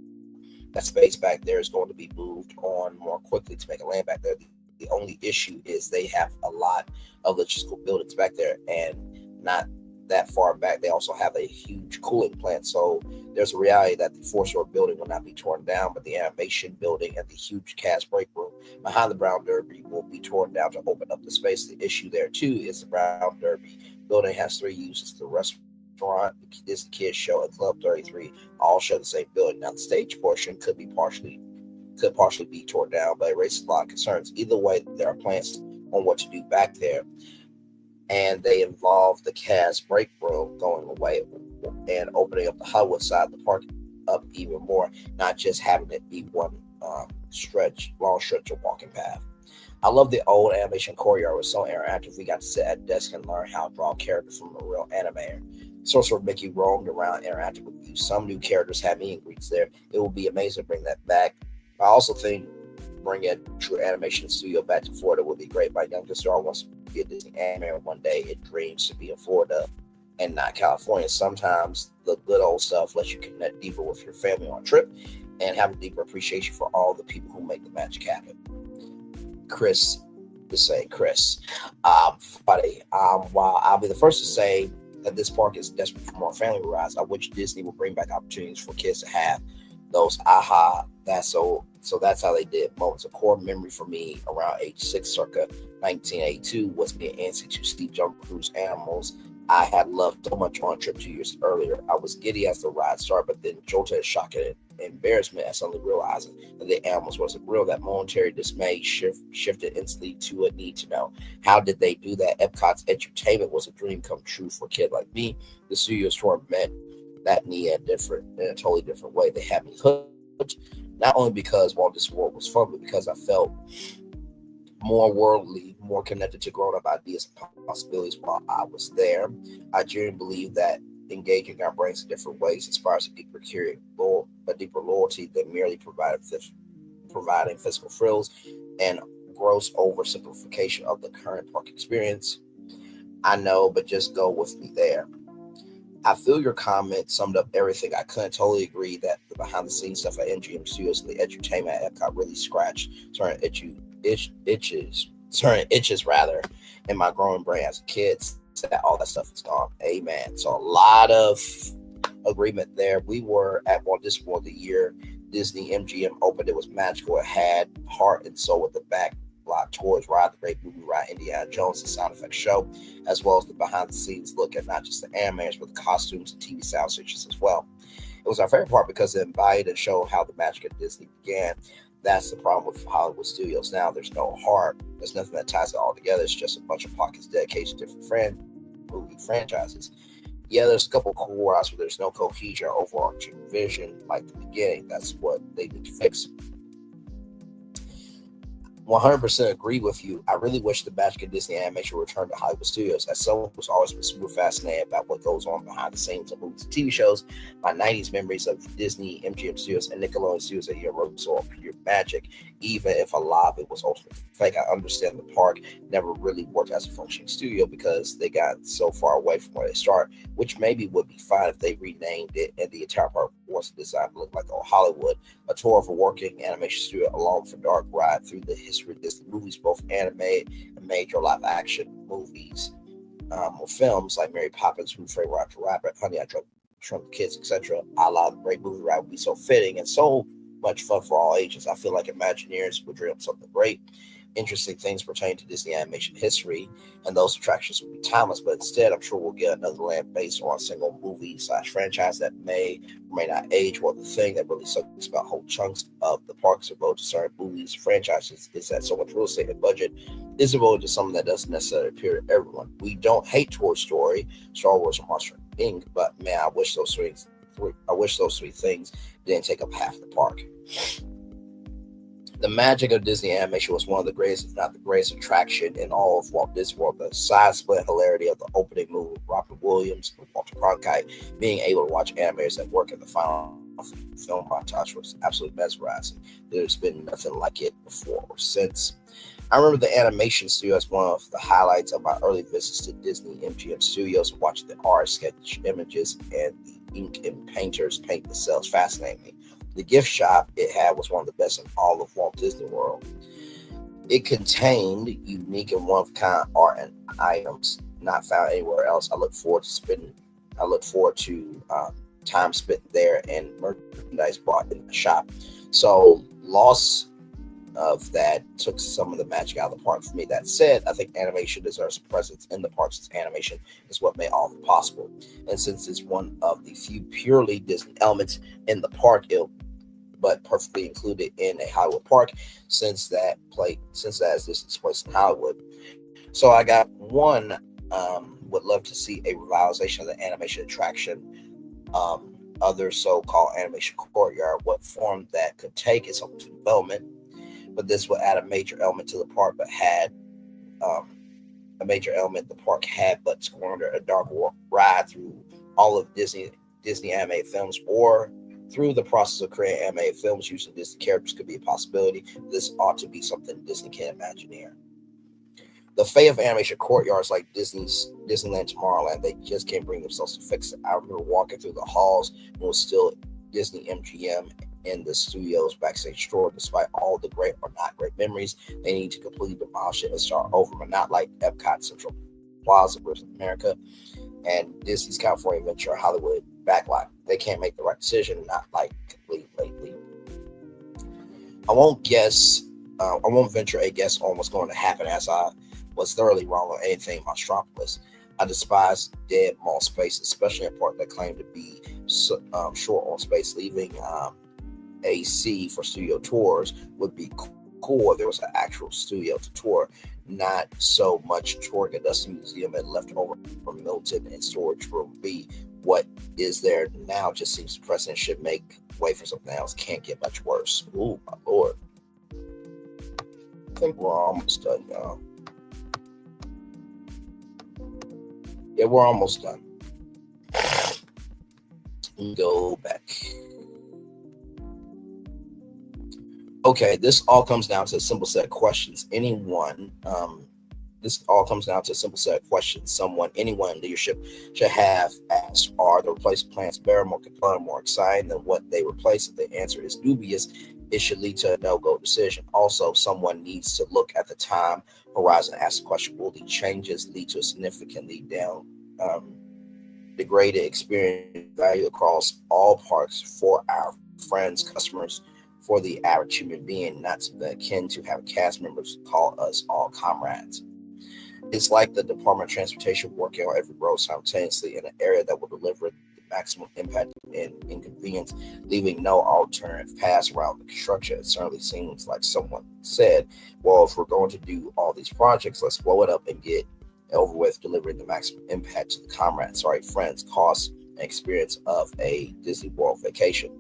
That space back there is going to be moved on more quickly to make a land back there. The only issue is they have a lot of logistical buildings back there, and not that far back, they also have a huge cooling plant. So there's a reality that the four-story building will not be torn down, but the animation building and the huge cast break room behind the Brown Derby will be torn down to open up the space. The issue there, too, is the Brown Derby building has 3 uses: the restaurant, Disney Kids Show, and Club 33 all share the same building. Now, the stage portion could partially be torn down, but it raises a lot of concerns. Either way, there are plans on what to do back there, and they involve the cast break room going away and opening up the Hollywood side of the park up even more, not just having it be one long stretch of walking path. I love the old animation courtyard. It was so interactive. We got to sit at a desk and learn how to draw characters from a real animator. Sorcerer Mickey roamed around interacting with you. Some new characters have meet and greets there. It will be amazing to bring that back. I also think bringing a true animation studio back to Florida would be great. My youngest daughter wants to be a Disney animator one day. It dreams to be in Florida and not California. Sometimes the good old stuff lets you connect deeper with your family on a trip and have a deeper appreciation for all the people who make the magic happen. Chris, buddy. While I'll be the first to say that this park is desperate for more family rides, I wish Disney would bring back opportunities for kids to have those that's how they did moments. A core memory for me around age 6, circa 1982, was being antsy to see Jungle Cruise animals I had loved so much on a trip 2 years earlier. I was giddy as the ride started, but then jolted in shock and embarrassment as suddenly realizing that the animals wasn't real. That momentary dismay shifted instantly to a need to know. How did they do that? Epcot's edutainment was a dream come true for a kid like me. The studio tour met that need in a totally different way. They had me hooked, not only because Walt Disney World was fun, but because I felt more worldly, more connected to grown-up ideas and possibilities while I was there. I genuinely believe that engaging our brains in different ways inspires a deeper loyalty than merely providing physical thrills and gross oversimplification of the current park experience. I know, but just go with me there. I feel your comment summed up everything. I couldn't totally agree that the behind-the-scenes stuff at MGM Studios and the edutainment at Epcot really scratched certain itches in my growing brain as a kid. That all that stuff is gone. Amen. So a lot of agreement there. We were at Walt Disney World the year Disney MGM opened. It was magical. It had heart and soul with the back lot tours, Ride the Great Movie Ride, Indiana Jones, the sound effects show, as well as the behind the scenes look at not just the animators, but the costumes and TV sound stations as well. It was our favorite part because it embodied and showed how the magic of Disney began. That's the problem with Hollywood Studios now. There's no heart. There's nothing that ties it all together. It's just a bunch of pockets dedicated to different movie franchises. Yeah, there's a couple cool rides, but there's no cohesion or overarching vision like the beginning. That's what they need to fix. 100% agree with you. I really wish the magic of Disney animation would return to Hollywood Studios. As someone who's always been super fascinated about what goes on behind the scenes of movies and TV shows, my 90s memories of Disney, MGM Studios, and Nickelodeon Studios at Universal are pure magic. Even if a lot of it was ultimately fake, I understand the park never really worked as a functioning studio because they got so far away from where they started, which maybe would be fine if they renamed it and the entire park was designed to look like old Hollywood. A tour of a working animation studio along for a dark ride through the history of Disney movies, both animated and major live action movies or films like Mary Poppins, Who Framed Roger Rabbit, Honey, I Shrunk the Kids, etc. A lot of great movie ride would be so fitting and so much fun for all ages. I feel like Imagineers would dream up something great. Interesting things pertaining to Disney animation history, and those attractions will be timeless, but instead I'm sure we'll get another land based on a single movie / franchise that may or may not age. Well, the thing that really sucks about whole chunks of the parks devoted to certain movies franchises is that so much real estate and budget is devoted to something that doesn't necessarily appeal to everyone. We don't hate Toy Story, Star Wars, or Monster Inc., but man, I wish those three things didn't take up half the park. The magic of Disney animation was one of the greatest, if not the greatest, attraction in all of Walt Disney World. The side-split hilarity of the opening movie with Robin Williams and Walter Cronkite, being able to watch animators that work in the final film montage was absolutely mesmerizing. There's been nothing like it before or since. I remember the animation studio as one of the highlights of my early visits to Disney MGM Studios, watching the artists sketch images and the ink and painters paint the cells fascinating me. The gift shop it had was one of the best in all of Walt Disney World. It contained unique and one-of-a-kind art and items not found anywhere else. I look forward to time spent there and merchandise bought in the shop. So loss of that took some of the magic out of the park for me. That said, I think animation deserves a presence in the parks, since animation is what made all of it possible. And since it's one of the few purely Disney elements in the park, but perfectly included in a Hollywood park, since that is Disney's place in Hollywood. So I got one, would love to see a revitalization of the animation attraction. Other so-called animation courtyard, what form that could take is open to development, but this would add a major element to the park, but but squandered a dark ride through all of Disney animated films, or through the process of creating animated films using Disney characters could be a possibility. This ought to be something Disney can Imagineer. The fate of animation courtyards like Disneyland Tomorrowland, they just can't bring themselves to fix it. I remember walking through the halls and it was still Disney MGM in the studio's backstage store. Despite all the great or not great memories, they need to completely demolish it and start over, but not like Epcot Central Plaza versus America and Disney's California Adventure Hollywood backlot. They can't make the right decision, not like lately. I won't venture a guess on what's going to happen, as I was thoroughly wrong on anything in Monstropolis. I despise dead mall space, especially in part that claim to be short on space. Leaving AC for studio tours would be cool if there was an actual studio to tour, not so much touring a dusty museum and left over from Milton and storage room B. What is there now just seems depressing. Should make way for something else. Can't get much worse. Ooh, my lord. I think we're almost done, y'all. Yeah, we're almost done. Go back. Okay, this all comes down to a simple set of questions. Anyone in leadership should have asked, are the replacement plans better, more compelling, more exciting than what they replace? If the answer is dubious, it should lead to a no-go decision. Also, someone needs to look at the time horizon and ask the question, will the changes lead to a significantly degraded experience value across all parks for our friends, customers, for the average human being, not to be akin to having cast members call us all comrades? It's like the Department of Transportation working on every road simultaneously in an area that will deliver the maximum impact and inconvenience, leaving no alternative paths around the construction. It certainly seems like someone said, well, if we're going to do all these projects, let's blow it up and get over with, delivering the maximum impact to the comrades, friends, costs, and experience of a Disney World vacation.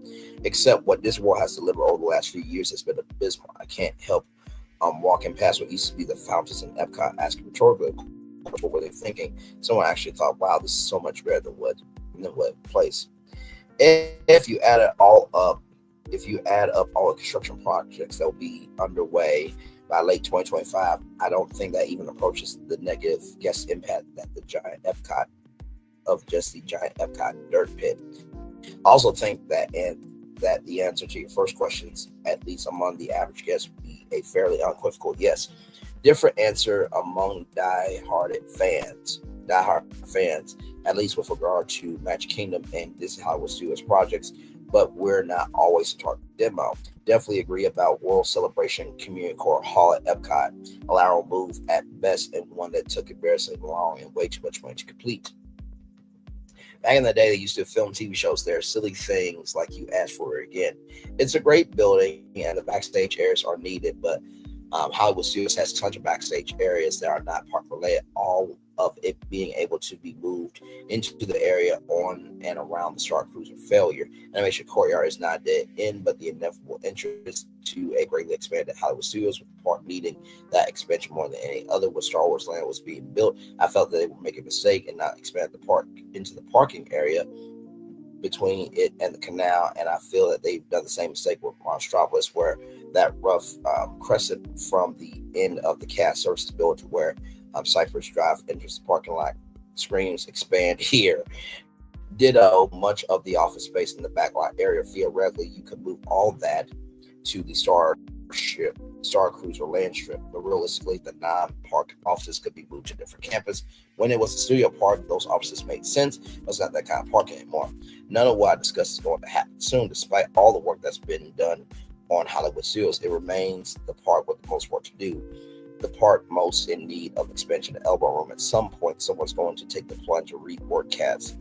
Except what Disney World has delivered over the last few years has been abysmal. I can't help walking past what used to be the fountains in Epcot, asking rhetorically, what were they thinking? Someone actually thought, wow, this is so much better than what place. If you add all up all the construction projects that will be underway by late 2025, I don't think that even approaches the negative guest impact that the giant Epcot dirt pit I also think that the answer to your first questions, at least among the average guest, would be a fairly unequivocal yes. Different answer among die-hard fans, at least with regard to Magic Kingdom and Disney Hollywood Studios projects, but we're not always a target demo. Definitely agree about World Celebration Community Core Hall at Epcot, a lateral move at best and one that took embarrassingly long and way too much money to complete. Back in the day, they used to film TV shows there, silly things like you asked for it again. It's a great building and the backstage areas are needed, but Hollywood Studios has tons of backstage areas that are not park related, all of it being able to be moved into the area on and around the Star Cruiser failure. Animation Courtyard is not dead end, but the inevitable interest to a greatly expanded Hollywood Studios, with the park needing that expansion more than any other. When Star Wars Land was being built, I felt that they would make a mistake and not expand the park into the parking area between it and the canal, and I feel that they've done the same mistake with Monstropolis, where that rough crescent from the end of the cast services built to where Cypress Drive enters the parking lot screams expand here. Ditto, much of the office space in the backlot area. Theoretically, you could move all that to the Star Cruiser land strip, but realistically, the non-park offices could be moved to different campus. When it was a studio park, those offices made sense, but it's not that kind of park anymore. None of what I discussed is going to happen soon, despite all the work that's been done on Hollywood Studios. It remains the park with the most work to do. The part most in need of expansion, the elbow room. At some point, someone's going to take the plunge to reboard cast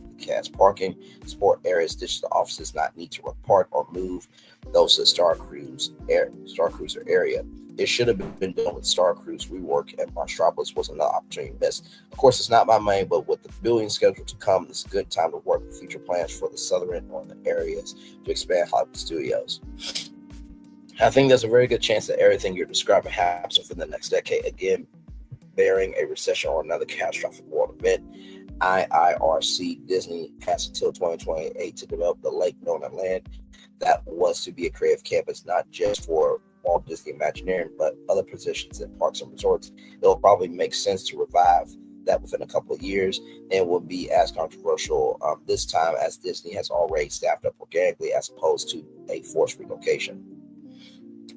parking, sport areas, ditch the offices, not need to repart or move those to the Star Cruiser area. It should have been done with Star Cruise rework, and Monstropolis was another opportunity missed. Of course, it's not my main, but with the building schedule to come, it's a good time to work with future plans for the southern and northern areas to expand Hollywood Studios. I think there's a very good chance that everything you're describing happens within the next decade, again, bearing a recession or another catastrophic world event. IIRC Disney has until 2028 to develop the Lake Nona land that was to be a creative campus, not just for Walt Disney Imagineering, but other positions in parks and resorts. It'll probably make sense to revive that within a couple of years, and will be as controversial this time as Disney has already staffed up organically as opposed to a forced relocation.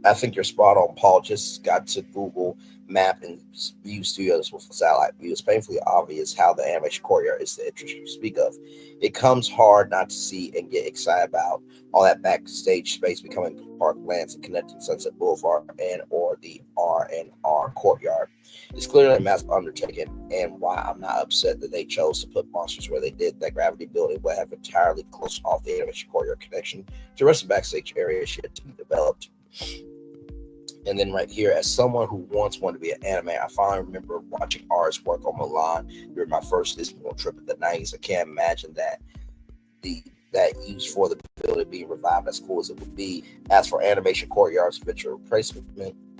I think you're spot on, Paul. Just got to Google Map and view studios with a satellite view. It's painfully obvious how the animation courtyard is the interest you speak of. It comes hard not to see and get excited about all that backstage space becoming park lands and connecting Sunset Boulevard and or the R&R courtyard. It's clearly a massive undertaking, and why I'm not upset that they chose to put monsters where they did. That Gravity building would have entirely closed off the animation courtyard connection to the rest of the backstage area yet to be developed. And then right here, as someone who once wanted to be an animator, I finally remember watching artists work on Milan during my first Disney World trip in the 90s. I can't imagine that use for the building being revived as cool as it would be. As for animation courtyard's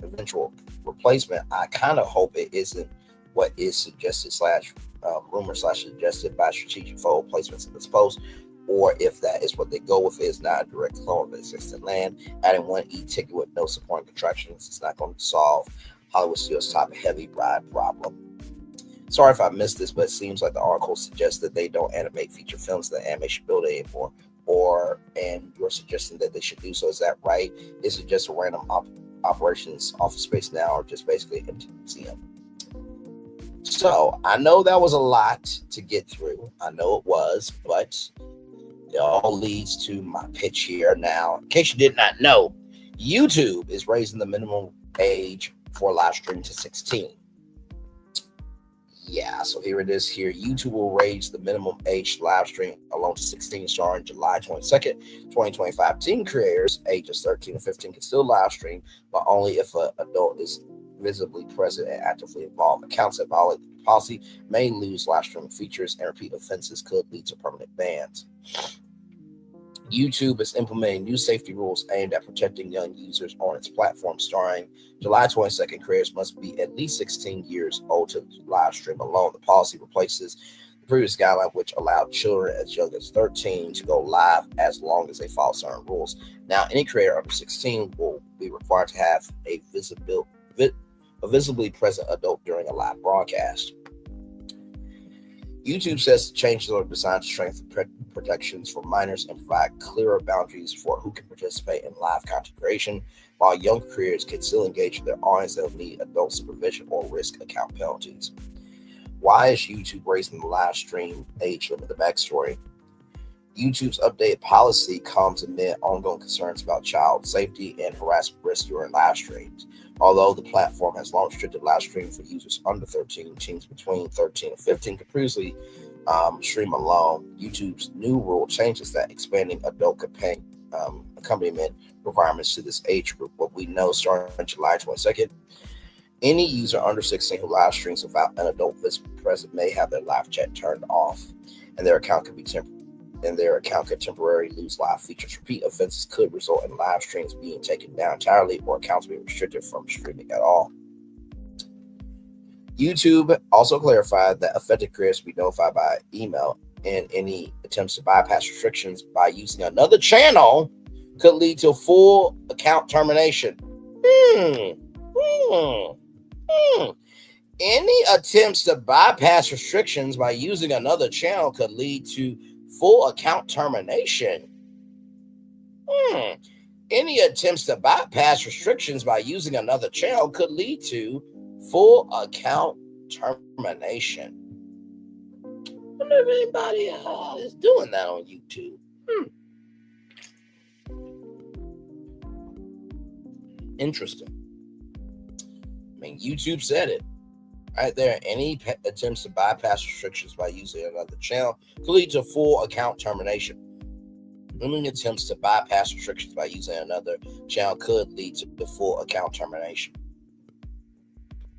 eventual replacement, I kind of hope it isn't what is suggested rumor suggested by strategic photo placements in this post, or if that is what they go with, is not a direct clone of existing land. Adding one e-ticket with no supporting attractions is not going to solve Hollywood Studios' top heavy ride problem. Sorry if I missed this, but it seems like the article suggests that they don't animate feature films in the animation building anymore, and you're suggesting that they should do so. Is that right? Is it just a random operations office space now, or just basically an empty museum? So I know that was a lot to get through. I know it was, but it all leads to my pitch here. Now, in case you did not know, YouTube is raising the minimum age for live stream to 16. Yeah, so here it is here. YouTube will raise the minimum age live stream alone to 16 starting July 22nd, 2025. Teen creators ages 13 to 15 can still live stream, but only if an adult is visibly present and actively involved. Accounts that violate the policy may lose live streaming features, and repeat offenses could lead to permanent bans. YouTube is implementing new safety rules aimed at protecting young users on its platform. Starting July 22nd, creators must be at least 16 years old to live stream alone. The policy replaces the previous guideline, which allowed children as young as 13 to go live as long as they follow certain rules. Now, any creator under 16 will be required to have a visibly present adult during a live broadcast. YouTube says the changes are designed to strengthen protections for minors and provide clearer boundaries for who can participate in live content creation, while young creators can still engage with their audience that will need adult supervision or risk account penalties. Why is YouTube raising the live stream age limit? The backstory. YouTube's updated policy comes amid ongoing concerns about child safety and harassment risk during live streams. Although the platform has long restricted live streaming for users under 13, teens between 13 and 15 could previously stream alone. YouTube's new rule changes that, expanding adult accompaniment requirements to this age group. What we know starting on July 22nd, any user under 16 who live streams without an adult present may have their live chat turned off, and their account could temporarily lose live features. Repeat offenses could result in live streams being taken down entirely or accounts being restricted from streaming at all. YouTube also clarified that affected creators will be notified by email, and any attempts to bypass restrictions by using another channel could lead to full account termination. Any attempts to bypass restrictions by using another channel could lead to full account termination. Any attempts to bypass restrictions by using another channel could lead to full account termination. I wonder if anybody is doing that on YouTube. Interesting. I mean, YouTube said it right there. Any attempts to bypass restrictions by using another channel could lead to full account termination. Any attempts to bypass restrictions by using another channel could lead to the full account termination.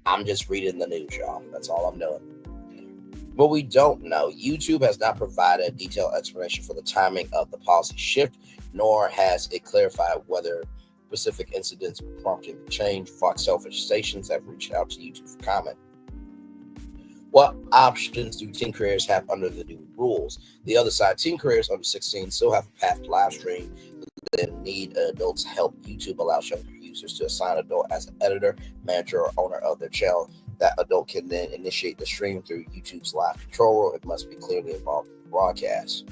I'm just reading the news, y'all. That's all I'm doing. What we don't know, YouTube has not provided a detailed explanation for the timing of the policy shift, nor has it clarified whether specific incidents prompting the change. Fox selfish stations have reached out to YouTube for comment. What options do teen creators have under the new rules? The other side, teen creators under 16 still have a path to live stream, but need adults' help. YouTube allows younger users to assign an adult as an editor, manager, or owner of their channel. That adult can then initiate the stream through YouTube's live control rule. It must be clearly involved in the broadcast.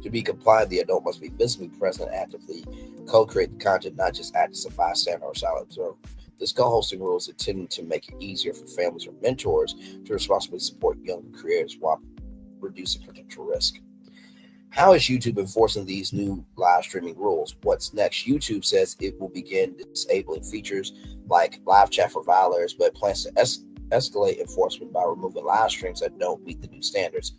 To be compliant, the adult must be visibly present and actively co-create the content, not just act as a bystander or silent observer. This co-hosting rule is intended to make it easier for families or mentors to responsibly support younger creators while reducing potential risk. How is YouTube enforcing these new live streaming rules? What's next? YouTube says it will begin disabling features like live chat for violators, but plans to escalate enforcement by removing live streams that don't meet the new standards.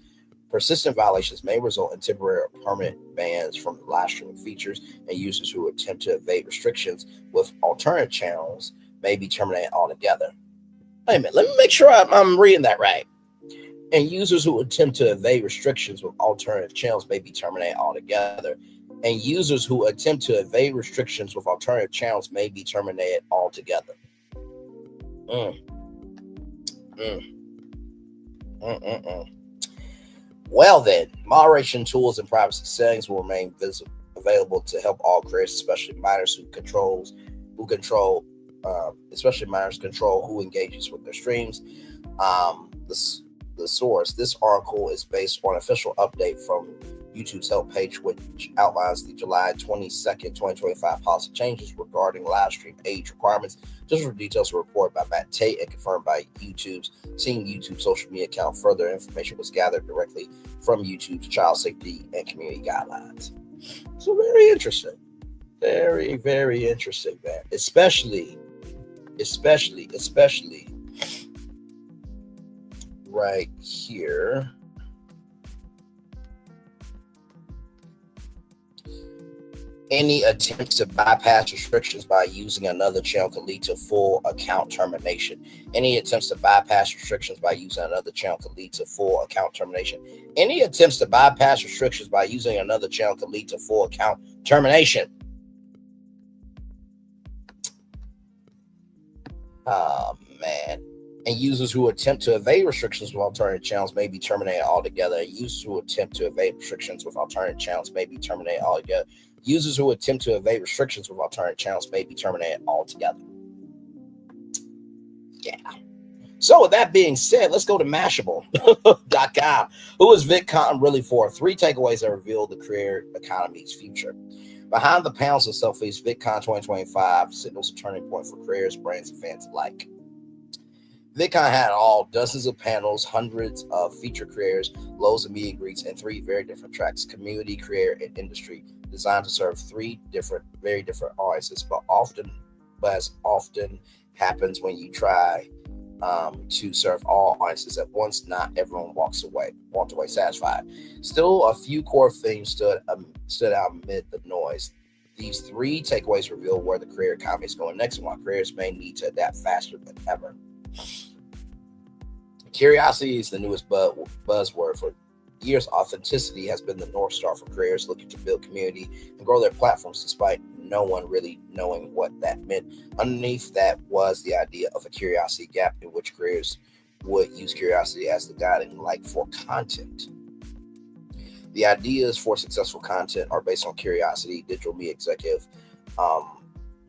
Persistent violations may result in temporary or permanent bans from live streaming features, and users who attempt to evade restrictions with alternative channels may be terminated altogether. Wait a minute, let me make sure I'm reading that right. And users who attempt to evade restrictions with alternative channels may be terminated altogether. And users who attempt to evade restrictions with alternative channels may be terminated altogether. Well then, moderation tools and privacy settings will remain available to help all creators, especially minors especially minors control who engages with their streams. The source. This article is based on an official update from YouTube's help page, which outlines the July 22nd, 2025 policy changes regarding live stream age requirements. Just for details were reported by Matt Tate and confirmed by YouTube's social media account. Further information was gathered directly from YouTube's child safety and community guidelines. So very interesting. Very, very interesting, man. Especially right here. Any attempts to bypass restrictions by using another channel could lead to full account termination. Any attempts to bypass restrictions by using another channel could lead to full account termination. Any attempts to bypass restrictions by using another channel could lead to full account termination. Oh, man. And users who attempt to evade restrictions with alternative channels may be terminated altogether. Users who attempt to evade restrictions with alternative channels may be terminated altogether. Users who attempt to evade restrictions with alternative channels may be terminated altogether. Yeah. So with that being said, let's go to Mashable.com. Who is VidCon really for? 3 takeaways that reveal the career economy's future. Behind the pounds of selfies, VidCon 2025 signals a turning point for careers, brands, and fans alike. VidCon had all dozens of panels, hundreds of feature creators, loads of meet and greets, and 3 very different tracks: community, career, and industry, designed to serve 3 very different audiences. But as often happens when you try to serve all audiences at once, not everyone walked away satisfied. Still, a few core themes stood out amid the noise. These 3 takeaways reveal where the career economy is going next and why careers may need to adapt faster than ever. Curiosity is the newest buzzword. For years, authenticity has been the North Star for careers looking to build community and grow their platforms despite no one really knowing what that meant. Underneath that was the idea of a curiosity gap in which careers would use curiosity as the guiding light for content. The ideas for successful content are based on curiosity. Digital media executive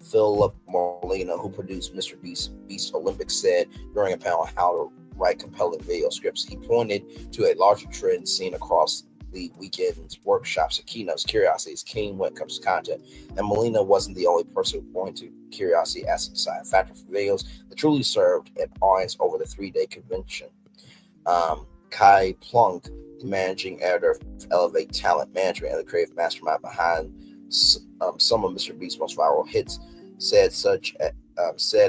Philip Molina, who produced Mr. Beast Olympics, said during a panel how to write compelling video scripts. He pointed to a larger trend seen across the weekend's workshops and keynotes. Curiosity is king when it comes to content, and Molina wasn't the only person who pointed to curiosity as a deciding factor for videos that truly served an audience over the 3-day convention. Kai Plunk, the managing editor of Elevate Talent Management and the creative mastermind behind some of Mr. Beast's most viral hits, said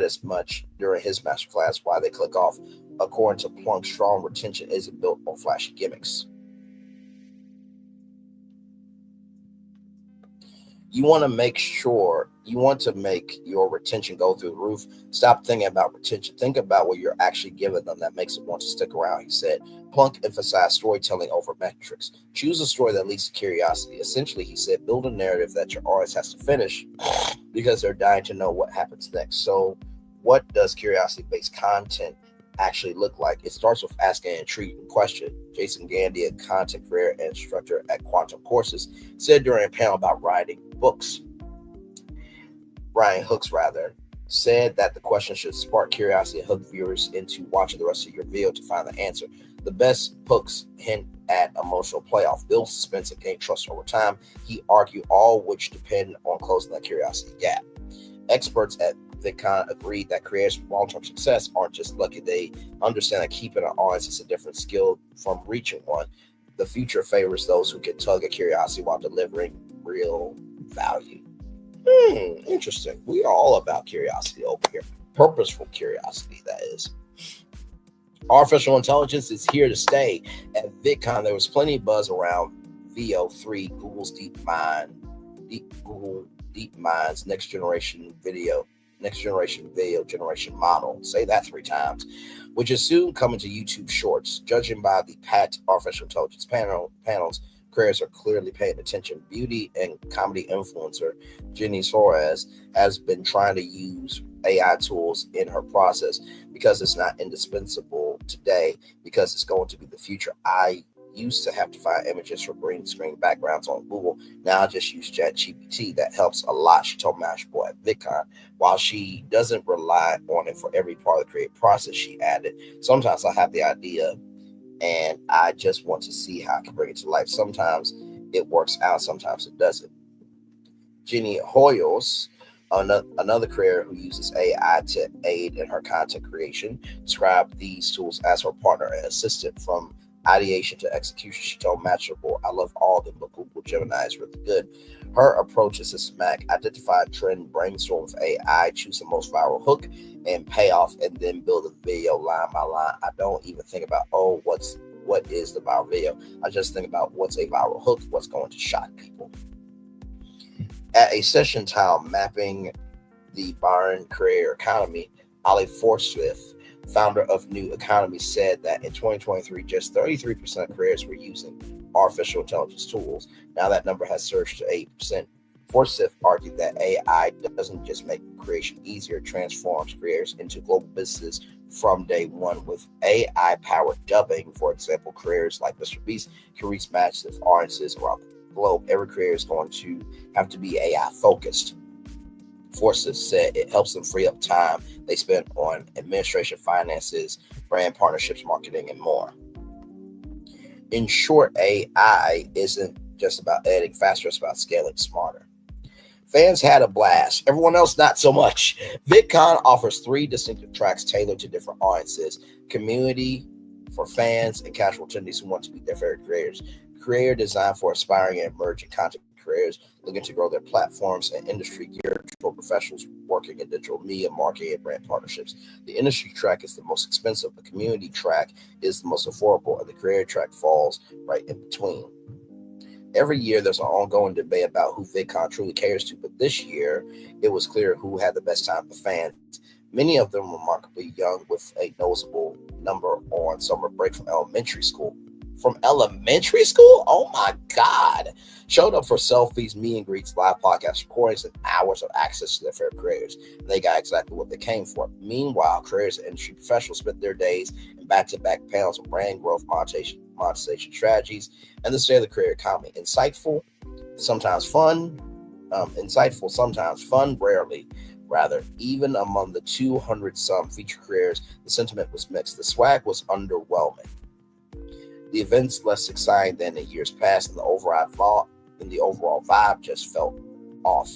as much during his masterclass. Why they click off. According to Plunk, strong retention isn't built on flashy gimmicks. You want to make your retention go through the roof. Stop thinking about retention. Think about what you're actually giving them that makes them want to stick around, he said. Plunk emphasized storytelling over metrics. Choose a story that leads to curiosity. Essentially, he said, build a narrative that your audience has to finish because they're dying to know what happens next. So what does curiosity-based content actually look like? It starts with asking an intriguing question. Jason Gandy, a content career instructor at Quantum Courses, said during a panel about writing hooks, said that the question should spark curiosity and hook viewers into watching the rest of your video to find the answer. The best hooks hint at emotional payoff, build suspense, and gain trust over time, he argued, all which depend on closing that curiosity gap. Experts at VidCon agreed that creators with long-term success aren't just lucky. They understand that keeping an audience is a different skill from reaching one. The future favors those who can tug at curiosity while delivering real value. Interesting. We are all about curiosity over here. Purposeful curiosity, that is. Artificial intelligence is here to stay. At VidCon, there was plenty of buzz around VO3, Google's Google DeepMind's next generation video generation model. Say that 3 times, which is soon coming to YouTube Shorts. Judging by the PAT artificial intelligence panels, creators are clearly paying attention. Beauty and comedy influencer Jenny Suarez has been trying to use AI tools in her process because it's not indispensable today, because it's going to be the future. I used to have to find images for green screen backgrounds on Google. Now I just use ChatGPT. That helps a lot, she told Mashable at VidCon. While she doesn't rely on it for every part of the creative process, she added, sometimes I have the idea and I just want to see how I can bring it to life. Sometimes it works out, sometimes it doesn't. Jenny Hoyos, another creator who uses AI to aid in her content creation, described these tools as her partner and assistant from ideation to execution. She told Mashable, I love all of them, but Google Gemini is really good. Her approach is systematic. Identify a trend, brainstorm with AI, choose the most viral hook and payoff, and then build a video line by line. I don't even think about, what is the viral video? I just think about what's a viral hook, what's going to shock people. At a session titled Mapping the Byron Career Economy, Ali Forsyth, founder of New Economy, said that in 2023, just 33% of careers were using artificial intelligence tools. Now that number has surged to 8%. Forsyth argued that AI doesn't just make creation easier, it transforms creators into global businesses from day one. With AI-powered dubbing, for example, careers like Mr. Beast can reach massive audiences around the globe. Every creator is going to have to be AI-focused. Forces said it helps them free up time they spend on administration, finances, brand partnerships, marketing, and more. In short, AI isn't just about editing faster, it's about scaling smarter. Fans had a blast. Everyone else, not so much. VidCon offers 3 distinctive tracks tailored to different audiences: community for fans and casual attendees who want to be their favorite creators. Creator designed for aspiring and emerging content creators looking to grow their platforms, and industry geared for professionals working in digital media, marketing, and brand partnerships. The industry track is the most expensive. The community track is the most affordable, and the creator track falls right in between. Every year, there's an ongoing debate about who VidCon truly caters to, but this year, it was clear who had the best time for fans. Many of them remarkably young, with a noticeable number on summer break from elementary school. From elementary school? Oh my God. Showed up for selfies, meet and greets, live podcast recordings, and hours of access to their favorite creators. And they got exactly what they came for. Meanwhile, creators and industry professionals spent their days in back-to-back panels on brand growth, monetization strategies, and the state of the creator economy. Insightful, sometimes fun, rarely. Rather, even among the 200-some featured creators, the sentiment was mixed. The swag was underwhelming. The event's less exciting than in years past, and the overall vibe just felt off.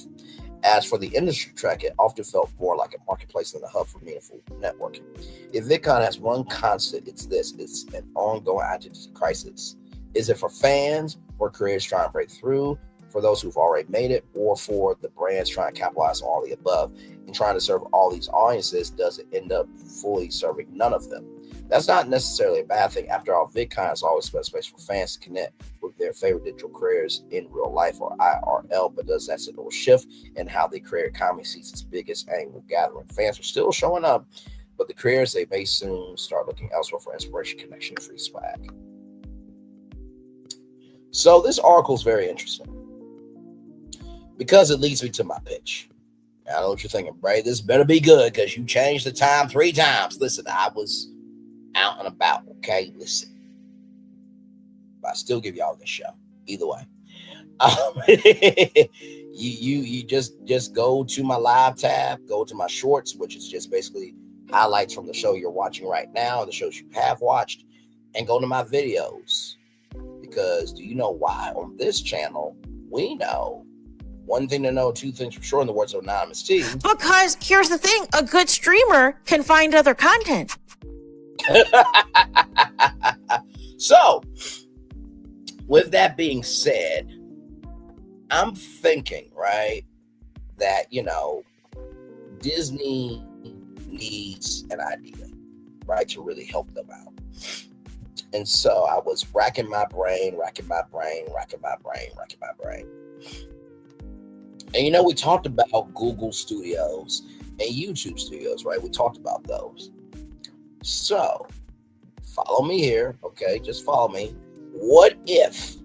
As for the industry track, it often felt more like a marketplace than a hub for meaningful networking. If VidCon has one constant, it's this: it's an ongoing identity crisis. Is it for fans or creators trying to break through, for those who've already made it, or for the brands trying to capitalize on all the above? And trying to serve all these audiences, does it end up fully serving none of them? That's not necessarily a bad thing. After all, VidCon has always been a space for fans to connect with their favorite digital creators in real life, or IRL, but does that signal a shift in how the creator economy sees its biggest annual gathering? Fans are still showing up, but the creators, they may soon start looking elsewhere for inspiration, connection, and free swag. So this article is very interesting because it leads me to my pitch. I know what you're thinking, Bray. This better be good because you changed the time 3 times. Listen, I was out and about, okay? Listen. But I still give y'all this show. Either way. You just go to my live tab, go to my shorts, which is just basically highlights from the show you're watching right now, the shows you have watched, and go to my videos. Because do you know why? On this channel, we know one thing to know, 2 things for sure, in the words of Anonymous T. Because here's the thing, a good streamer can find other content. So, with that being said, I'm thinking, right, that, Disney needs an idea, right, to really help them out. And so I was racking my brain. And we talked about Google Studios and YouTube Studios, right? We talked about those. So follow me here, okay? Just follow me. What if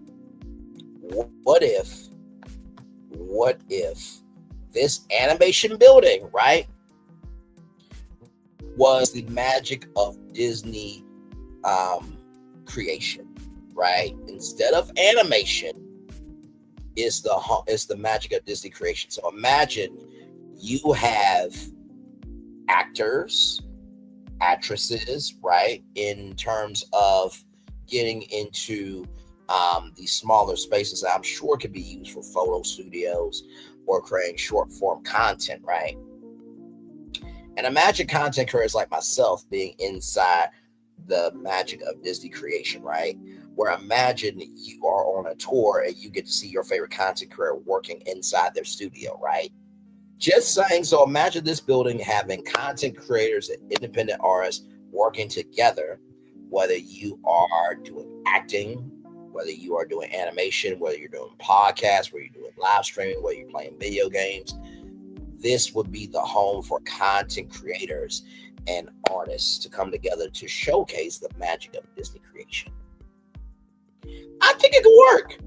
this animation building, right, was the magic of Disney creation, right? Instead of animation, is the magic of Disney creation. So imagine you have actors, actresses, right, in terms of getting into these smaller spaces that I'm sure could be used for photo studios or creating short form content, right? And imagine content creators like myself being inside the magic of Disney creation, right? Where imagine you are on a tour and you get to see your favorite content creator working inside their studio, right? Just saying. So imagine this building having content creators and independent artists working together, whether you are doing acting, whether you are doing animation, whether you're doing podcasts, whether you're doing live streaming, whether you're playing video games. This would be the home for content creators and artists to come together to showcase the magic of Disney creation. I think it could work.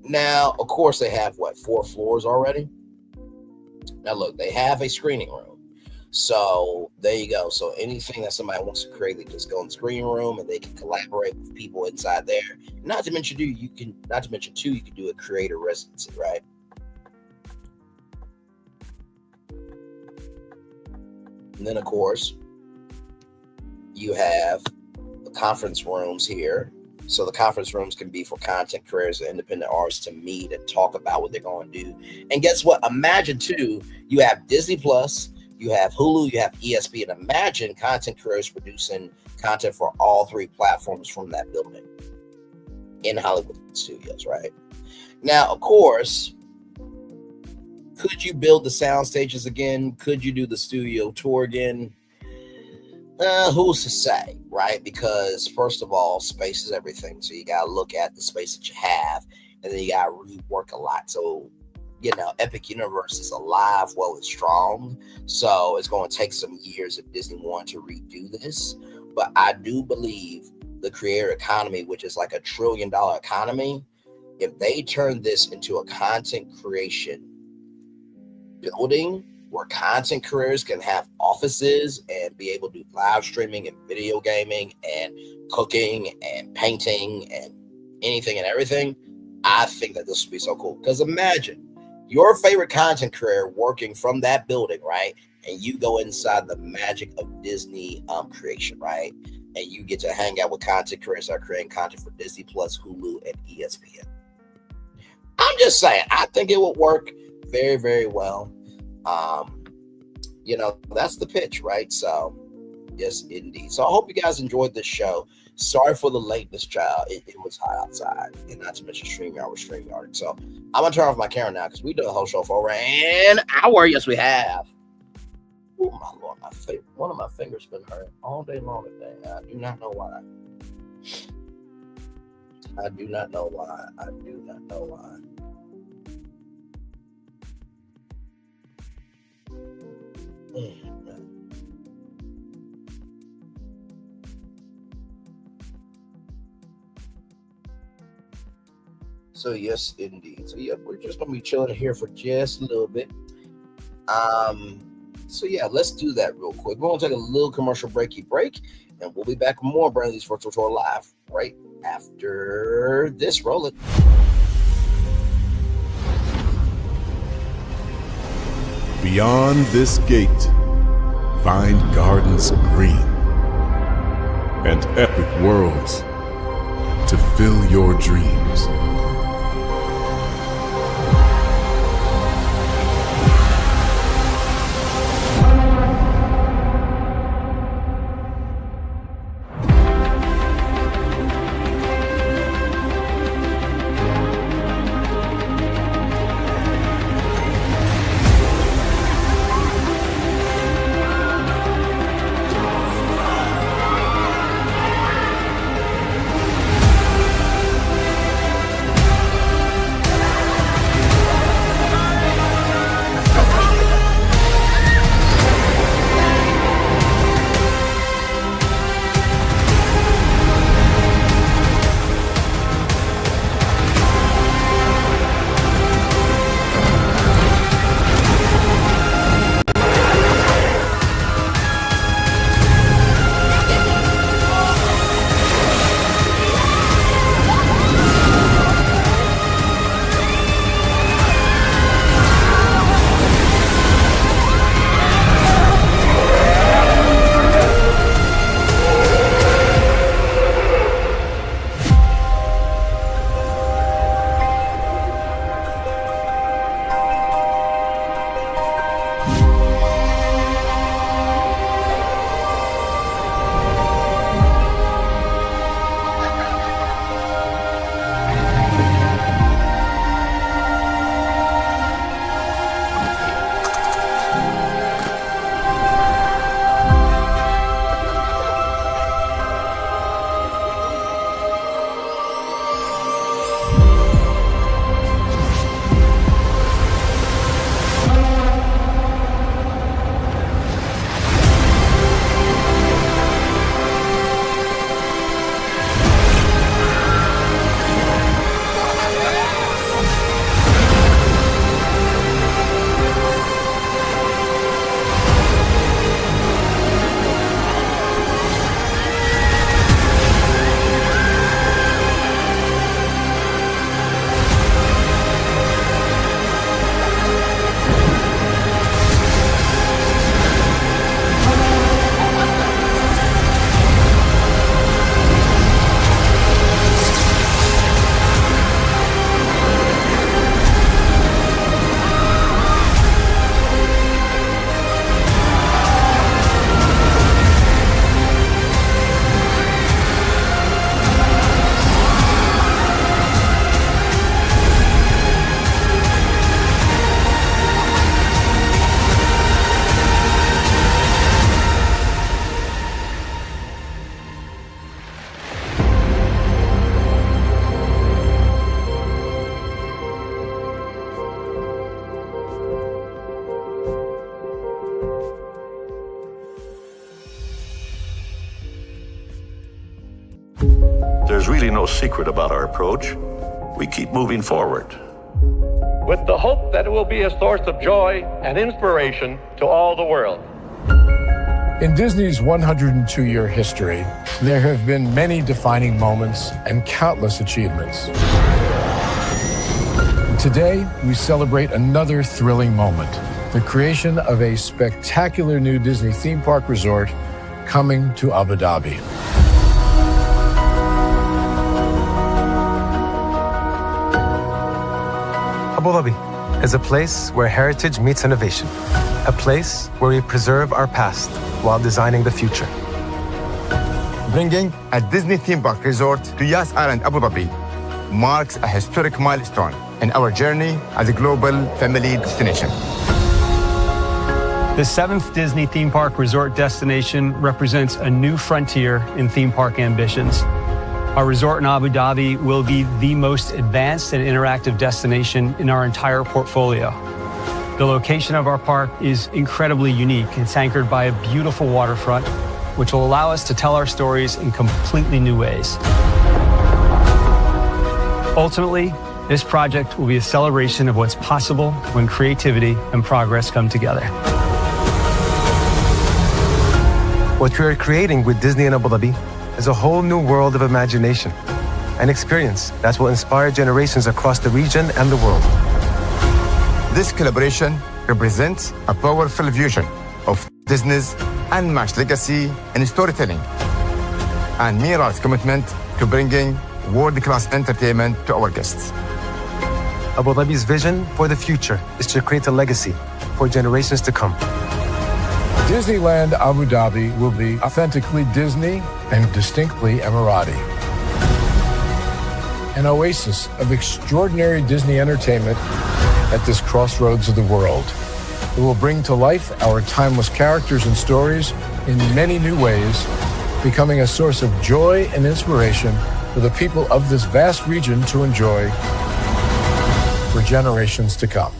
Now, of course, they have 4 floors already. Now, look, they have a screening room. So there you go. So anything that somebody wants to create, they just go in the screening room and they can collaborate with people inside there. Not to mention, you can do a creator residency, right? And then, of course, you have the conference rooms here. So the conference rooms can be for content creators and independent artists to meet and talk about what they're going to do. And guess what? Imagine, too, you have Disney Plus, you have Hulu, you have ESPN. Imagine content creators producing content for all three platforms from that building in Hollywood studios, right? Now, of course, could you build the sound stages again? Could you do the studio tour again? Who's to say, right? Because first of all, space is everything. So you got to look at the space that you have, and then you got to really work a lot. So, you know, Epic Universe is alive, well, it's strong. So it's going to take some years if Disney wanted to redo this. But I do believe the creator economy, which is like $1 trillion economy, if they turn this into a content creation building where content creators can have offices and be able to do live streaming and video gaming and cooking and painting and anything and everything, I think that this would be so cool. Because imagine your favorite content creator working from that building, right? And you go inside the magic of Disney creation, right? And you get to hang out with content creators that are creating content for Disney Plus, Hulu, and ESPN. I'm just saying, I think it would work very, very well. You know, that's the pitch, right? So, yes, indeed. So I hope you guys enjoyed this show. Sorry for the lateness, child. It was hot outside, and not to mention StreamYard was StreamYard. So I'm gonna turn off my camera now because we did a whole show for over an hour. Yes, we have. Oh my Lord, one of my fingers been hurting all day long today. I do not know why. I do not know why. I do not know why. So yes, indeed. So yeah, we're just gonna be chilling here for just a little bit. So yeah, let's do that real quick. We're gonna take a little commercial break, and we'll be back with more Brandon Lee's Virtual Tour Live right after this. Roll it. Beyond this gate, find gardens green and epic worlds to fill your dreams. There's really no secret about our approach. We keep moving forward, with the hope that it will be a source of joy and inspiration to all the world. In Disney's 102-year history, there have been many defining moments and countless achievements. Today, we celebrate another thrilling moment, the creation of a spectacular new Disney theme park resort coming to Abu Dhabi. Abu Dhabi is a place where heritage meets innovation, a place where we preserve our past while designing the future. Bringing a Disney theme park resort to Yas Island, Abu Dhabi, marks a historic milestone in our journey as a global family destination. The 7th Disney theme park resort destination represents a new frontier in theme park ambitions. Our resort in Abu Dhabi will be the most advanced and interactive destination in our entire portfolio. The location of our park is incredibly unique. It's anchored by a beautiful waterfront, which will allow us to tell our stories in completely new ways. Ultimately, this project will be a celebration of what's possible when creativity and progress come together. What we are creating with Disney in Abu Dhabi is a whole new world of imagination, an experience that will inspire generations across the region and the world. This collaboration represents a powerful fusion of Disney's unmatched legacy in storytelling and Mira's commitment to bringing world-class entertainment to our guests. Abu Dhabi's vision for the future is to create a legacy for generations to come. Disneyland Abu Dhabi will be authentically Disney and distinctly Emirati. An oasis of extraordinary Disney entertainment at this crossroads of the world. It will bring to life our timeless characters and stories in many new ways, becoming a source of joy and inspiration for the people of this vast region to enjoy for generations to come.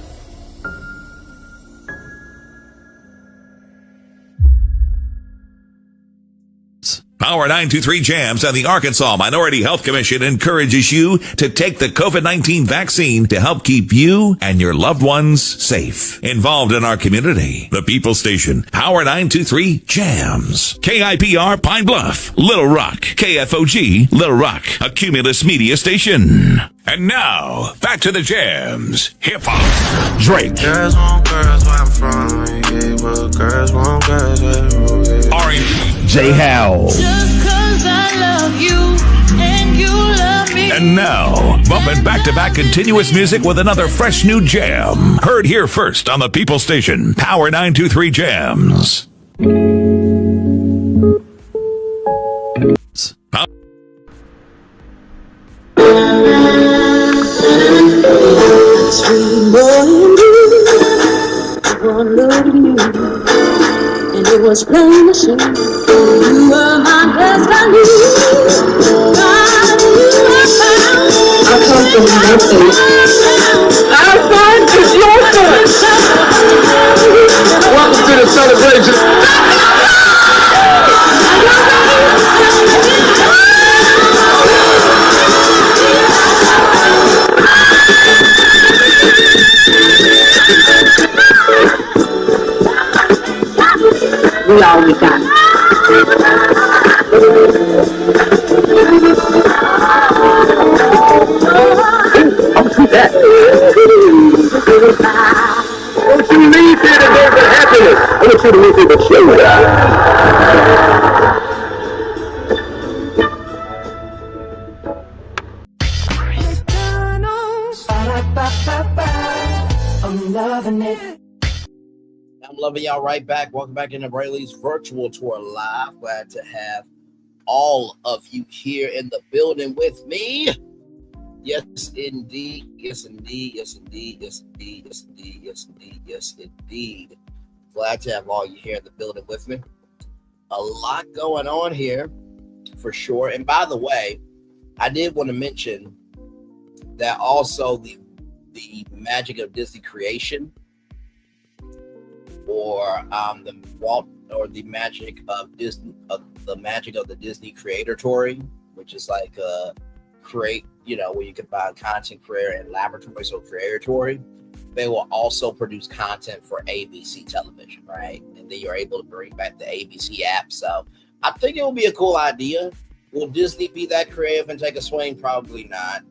Power 923 Jams and the Arkansas Minority Health Commission encourages you to take the COVID-19 vaccine to help keep you and your loved ones safe. Involved in our community, the People Station, Power 923 Jams. KIPR Pine Bluff, Little Rock, KFOG, Little Rock, a Cumulus Media Station. And now, back to the jams. Hip-hop. Drake. Girls want girls where I'm from. Yeah, but girls want girls everywhere. R&B. J. Howell. Just 'cause I love you and you love me. And now, bumping back-to-back continuous music with another fresh new jam. Heard here first on the People Station, Power 923 Jams. Sweet boy and blue, one look at you, and it was plain to see you were my best value. I come from Memphis. Our fun is your fun. Welcome to the celebration. We all we got. I'll see that. Don't you leave here today with happiness. I want you to leave here with show. I'm loving it. I'm loving y'all right back. Welcome back into Brayley's virtual tour live. Glad to have all of you here in the building with me. Yes, indeed. Yes, indeed. Yes, indeed. Yes, indeed. Yes, indeed. Yes, indeed. Yes, indeed. Glad to have all you here in the building with me. A lot going on here for sure. And by the way, I did want to mention that also the magic of Disney creation, or the Walt, or the magic of Disney, the magic of the Disney Creatoratory which is like create, where you combine content creator and laboratory, so creatory. They will also produce content for ABC television, right? And then you're able to bring back the ABC app. So I think it will be a cool idea. Will Disney be that creative and take a swing? Probably not.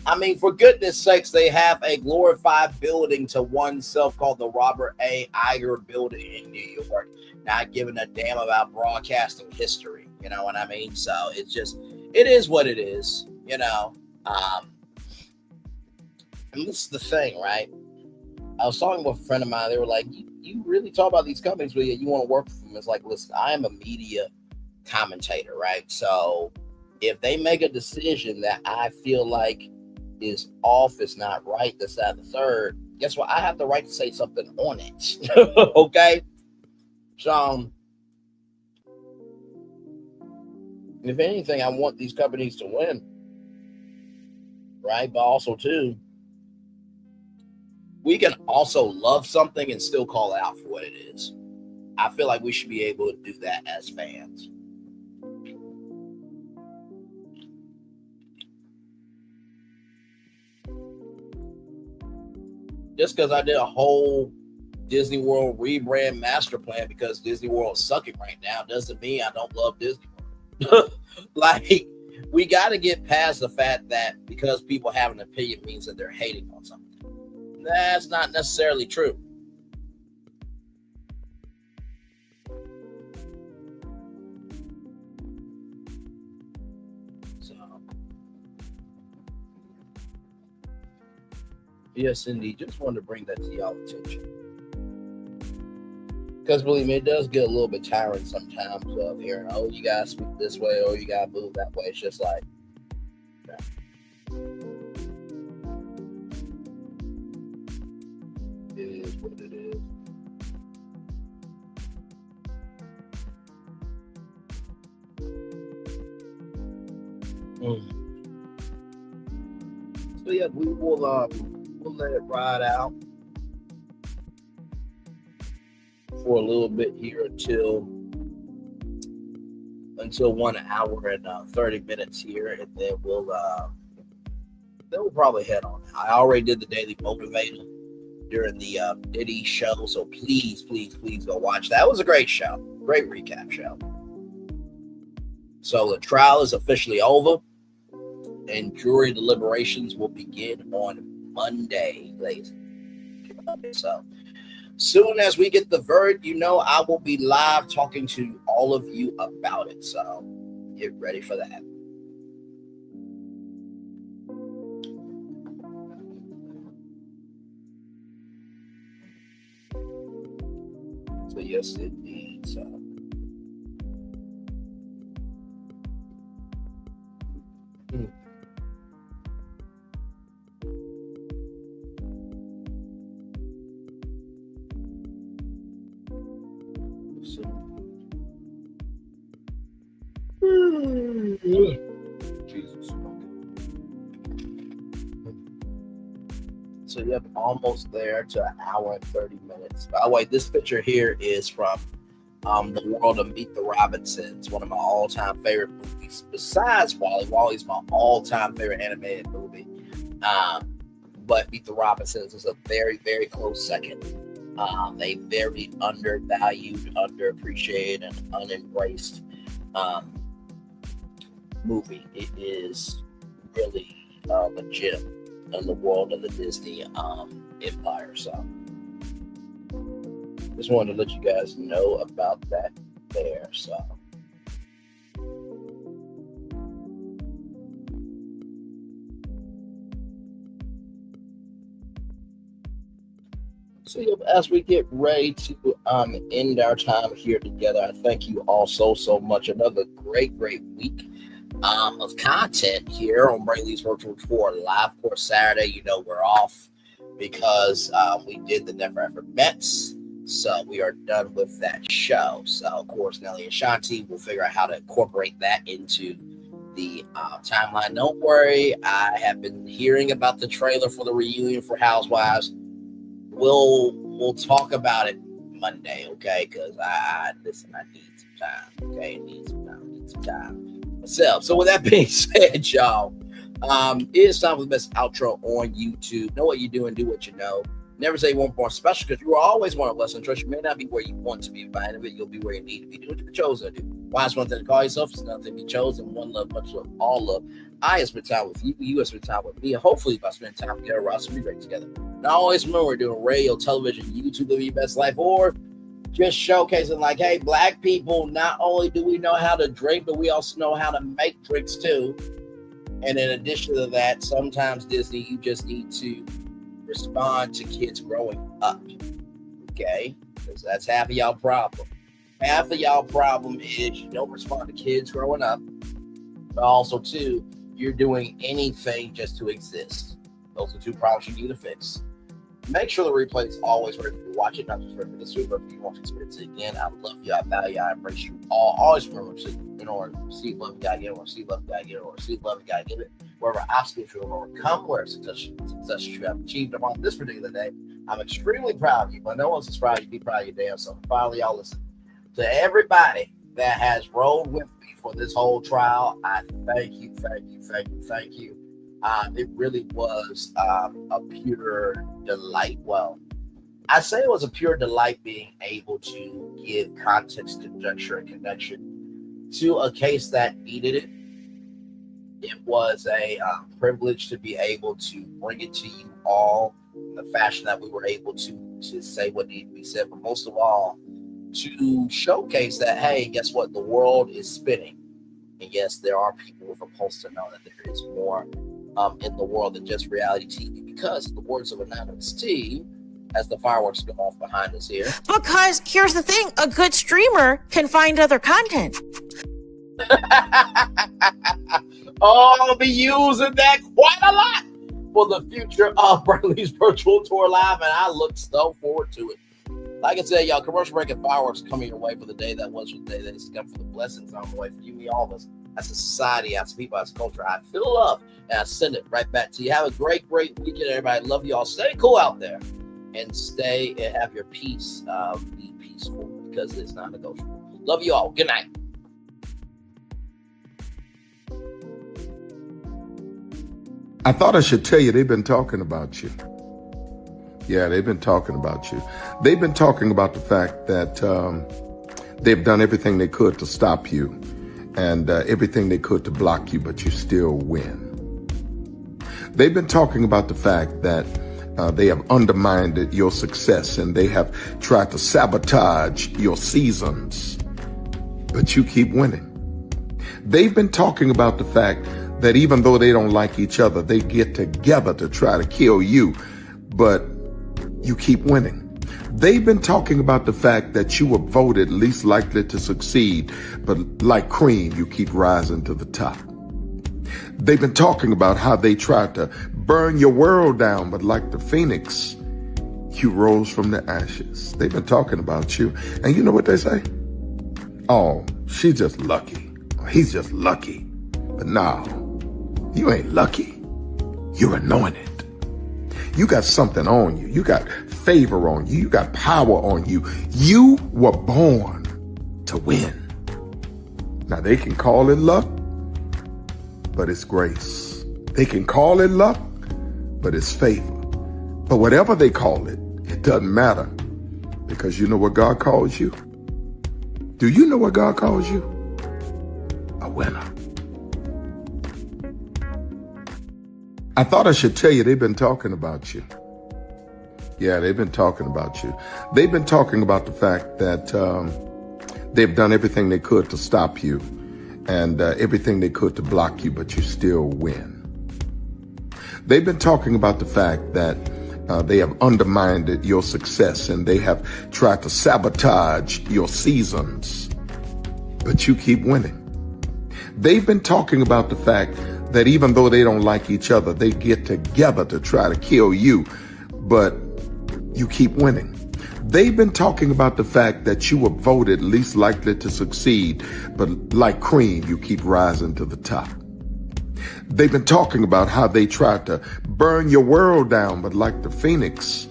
I mean, for goodness sakes, they have a glorified building to oneself called the Robert A. Iger Building in New York, not giving a damn about broadcasting history. You know what I mean? So it is what it is, and this is the thing, right? I was talking with a friend of mine. They were like, you really talk about these companies, but you want to work for them. It's like, listen, I am a media commentator, right? So if they make a decision that I feel like is off, is not right, this, that, the third, guess what? I have the right to say something on it. Okay? So if anything, I want these companies to win, right? But also, too, we can also love something and still call it out for what it is. I feel like we should be able to do that as fans. Just because I did a whole Disney World rebrand master plan because Disney World is sucking right now doesn't mean I don't love Disney World. Like, we got to get past the fact that because people have an opinion means that they're hating on something. That's not necessarily true. So, yes, indeed. Just wanted to bring that to y'all's attention. Because believe me, it does get a little bit tiring sometimes of hearing, oh, you gotta speak this way, or you gotta move that way. It's just like, yeah. It is what it is. So yeah, we'll let it ride out for a little bit here until 1 hour and 30 minutes here, and then we'll probably head on out. I already did the Daily Motivator during the Diddy show, so please go watch that. It was a great show, great recap show. So the trial is officially over, and jury deliberations will begin on Monday, ladies. So soon as we get the verdict, I will be live talking to all of you about it. So get ready for that. So yes, indeed. So Jesus. So yep, almost there to an hour and 30 minutes. By the way, this picture here is from The World of Meet the Robinsons, one of my all-time favorite movies. Besides Wall-E, Wall-E's my all-time favorite animated movie. But Meet the Robinsons is a very, very close second. A very undervalued, underappreciated, and unembraced movie. It is really a gem in the world of the Disney empire. So just wanted to let you guys know about that there. So as we get ready to end our time here together, I thank you all so much. Another great week of content here on Brayley's Virtual Tour live. Of course, Saturday, we're off because we did the Never Ever Mets. So we are done with that show. So, of course, Nelly and Shanti will figure out how to incorporate that into the timeline. Don't worry. I have been hearing about the trailer for the reunion for Housewives. We'll talk about it Monday, okay? Because I need some time, okay? Need some time myself. So with that being said, y'all, it is time for the best outro on YouTube. Know what you do and do what you know. Never say you weren't born special, because you are always one of us. And trust, you may not be where you want to be. By the end of it, you'll be where you need to be. Do what you're chosen to do. Why is one thing to call yourself? It's nothing to be chosen. One love, much love, all love. I have spent time with you. You have spent time with me. And hopefully, by spending time together, we'll be great together. Now, always remember, we're doing radio, television, YouTube, living your best life, or just showcasing like, hey, black people, not only do we know how to drink, but we also know how to make drinks too. And in addition to that, sometimes Disney, you just need to respond to kids growing up, okay? Because that's half of y'all problem. Half of y'all problem is you don't respond to kids growing up, but also, too, you're doing anything just to exist. Those are two problems you need to fix. Make sure the replay is always ready for you to watch it, not just ready for the super. If you want to experience it again, I love you, I value you, I embrace you all. Always remember, in order to receive love, you gotta get it, or receive love, you gotta get it, or receive love, you gotta give it. Wherever obstacles you have overcome, where success you have achieved upon this particular day, I'm extremely proud of you. But no one's as proud of you, be proud of your damn self. Finally, y'all listen. To everybody that has rolled with me for this whole trial, I thank you. It really was a pure delight. Well, I say it was a pure delight being able to give context, conjecture, and connection to a case that needed it. It was a privilege to be able to bring it to you all in the fashion that we were able to say what needed to be said, but most of all, to showcase that, hey, guess what? The world is spinning. And yes, there are people with a pulse to know that there is more in the world than just reality TV, because in the words of Anonymous T, as the fireworks go off behind us here. Because here's the thing, a good streamer can find other content. Oh, I'll be using that quite a lot for the future of Braylon's Virtual Tour Live, and I look so forward to it. Like I said, y'all, commercial break and fireworks coming your way for the day that was, for the day that is coming, for the blessings on the way for you, me, all of us, as a society, as people, as a culture. I feel love, and I send it right back to you. Have a great weekend, everybody. Love you all. Stay cool out there, and stay and have your peace. Be peaceful, because it's not negotiable. Love you all. Good night. I thought I should tell you, they've been talking about you. Yeah, they've been talking about you. They've been talking about the fact that they've done everything they could to stop you and everything they could to block you, but you still win. They've been talking about the fact that they have undermined your success and they have tried to sabotage your seasons, but you keep winning. They've been talking about the fact that even though they don't like each other, they get together to try to kill you, but you keep winning. They've been talking about the fact that you were voted least likely to succeed, but like cream, you keep rising to the top. They've been talking about how they tried to burn your world down, but like the phoenix, you rose from the ashes. They've been talking about you. And you know what they say? Oh, she's just lucky. He's just lucky. But no, you ain't lucky. You're anointed. You got something on you. You got favor on you. You got power on you. You were born to win. Now, they can call it luck, but it's grace. They can call it luck, but it's favor. But whatever they call it, it doesn't matter, because you know what God calls you? Do you know what God calls you? A winner. I thought I should tell you, they've been talking about you. Yeah, they've been talking about you. They've been talking about the fact that they've done everything they could to stop you and everything they could to block you, but you still win. They've been talking about the fact that they have undermined your success and they have tried to sabotage your seasons, but you keep winning. They've been talking about the fact that even though they don't like each other, they get together to try to kill you, but you keep winning. They've been talking about the fact that you were voted least likely to succeed, but like cream, you keep rising to the top. They've been talking about how they tried to burn your world down, but like the phoenix,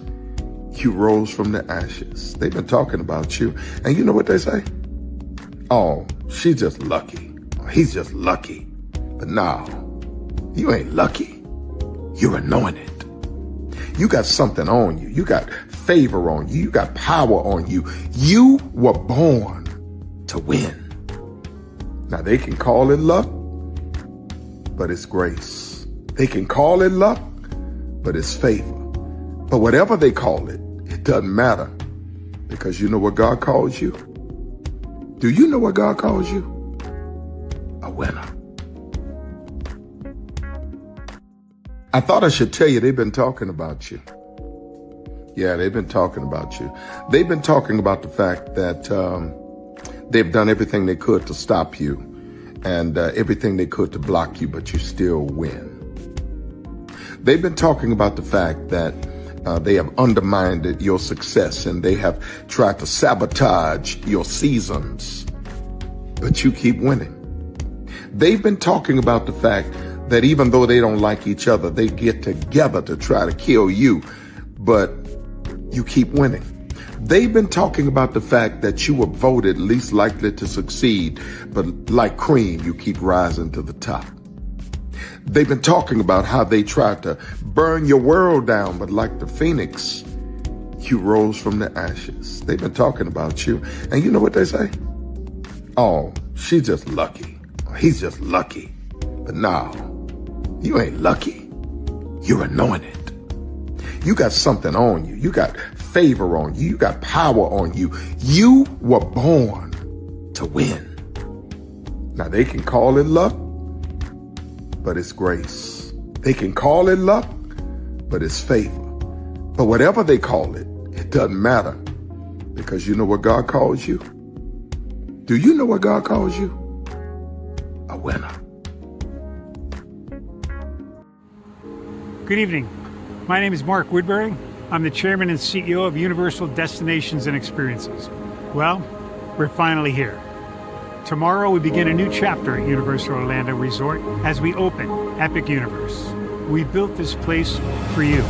You rose from the ashes. They've been talking about you. And you know what they say? Oh, she's just lucky. He's just lucky. But no, you ain't lucky. You're anointed. You got something on you. You got favor on you. You got power on you. You were born to win. Now, they can call it luck, but it's grace. They can call it luck, but it's favor. But whatever they call it, it doesn't matter, because you know what God calls you? Do you know what God calls you? A winner. I thought I should tell you, they've been talking about you. Yeah, they've been talking about you. They've been talking about the fact that they've done everything they could to stop you and everything they could to block you, but you still win. They've been talking about the fact that they have undermined your success and they have tried to sabotage your seasons, but you keep winning. They've been talking about the fact that even though they don't like each other, they get together to try to kill you, but you keep winning. They've been talking about the fact that you were voted least likely to succeed, but like cream, you keep rising to the top. They've been talking about how they tried to burn your world down, but like the phoenix, you rose from the ashes. They've been talking about you. And you know what they say? Oh, she's just lucky. He's just lucky. But no, you ain't lucky. You're anointed. You got something on you. You got favor on you. You got power on you. You were born to win. Now, they can call it luck, but it's grace. They can call it luck, but it's favor. But whatever they call it, it doesn't matter, because you know what God calls you? Do you know what God calls you? A winner. Good evening. My name is Mark Woodbury. I'm the chairman and CEO of Universal Destinations and Experiences. Well, we're finally here. Tomorrow we begin a new chapter at Universal Orlando Resort as we open Epic Universe. We built this place for you.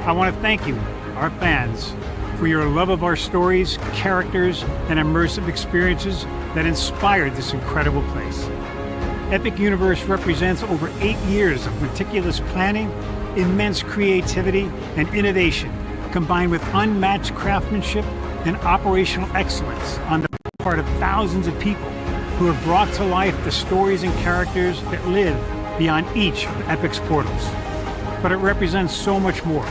I want to thank you, our fans, for your love of our stories, characters, and immersive experiences that inspired this incredible place. Epic Universe represents over 8 years of meticulous planning, immense creativity, and innovation, combined with unmatched craftsmanship and operational excellence on the part of thousands of people who have brought to life the stories and characters that live beyond each of Epic's portals. But it represents so much more.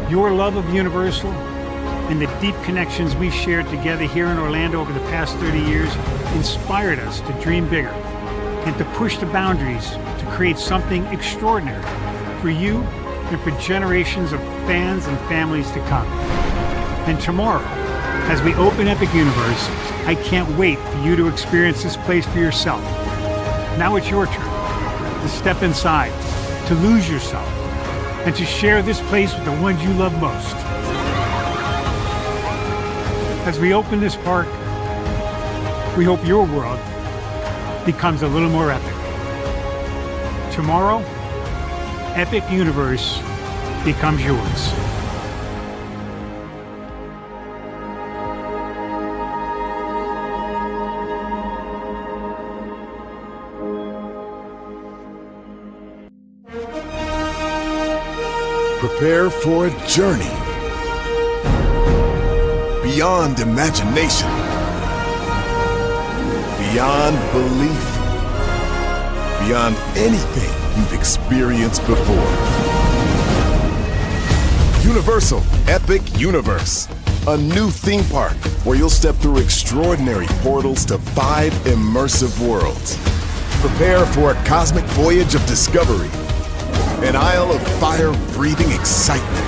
Your love of Universal and the deep connections we've shared together here in Orlando over the past 30 years inspired us to dream bigger and to push the boundaries to create something extraordinary for you and for generations of fans and families to come. And tomorrow, as we open Epic Universe, I can't wait for you to experience this place for yourself. Now it's your turn to step inside, to lose yourself, and to share this place with the ones you love most. As we open this park, we hope your world becomes a little more epic. Tomorrow, Epic Universe becomes yours. Prepare for a journey beyond imagination, beyond belief, beyond anything you've experienced before. Universal Epic Universe, a new theme park where you'll step through extraordinary portals to 5 immersive worlds. Prepare for a cosmic voyage of discovery, an isle of fire-breathing excitement,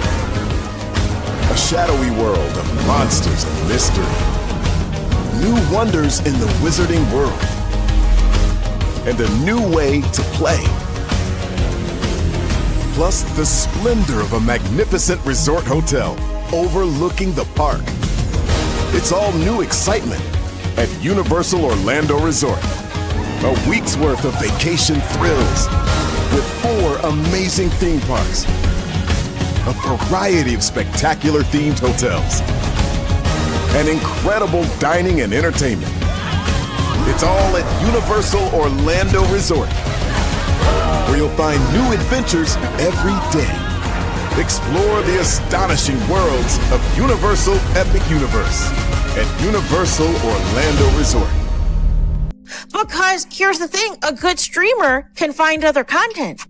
a shadowy world of monsters and mystery, new wonders in the wizarding world, and a new way to play. Plus the splendor of a magnificent resort hotel overlooking the park. It's all new excitement at Universal Orlando Resort. A week's worth of vacation thrills with 4 amazing theme parks, a variety of spectacular themed hotels, and incredible dining and entertainment. It's all at Universal Orlando Resort, where you'll find new adventures every day. Explore the astonishing worlds of Universal Epic Universe at Universal Orlando Resort. Because here's the thing, a good streamer can find other content.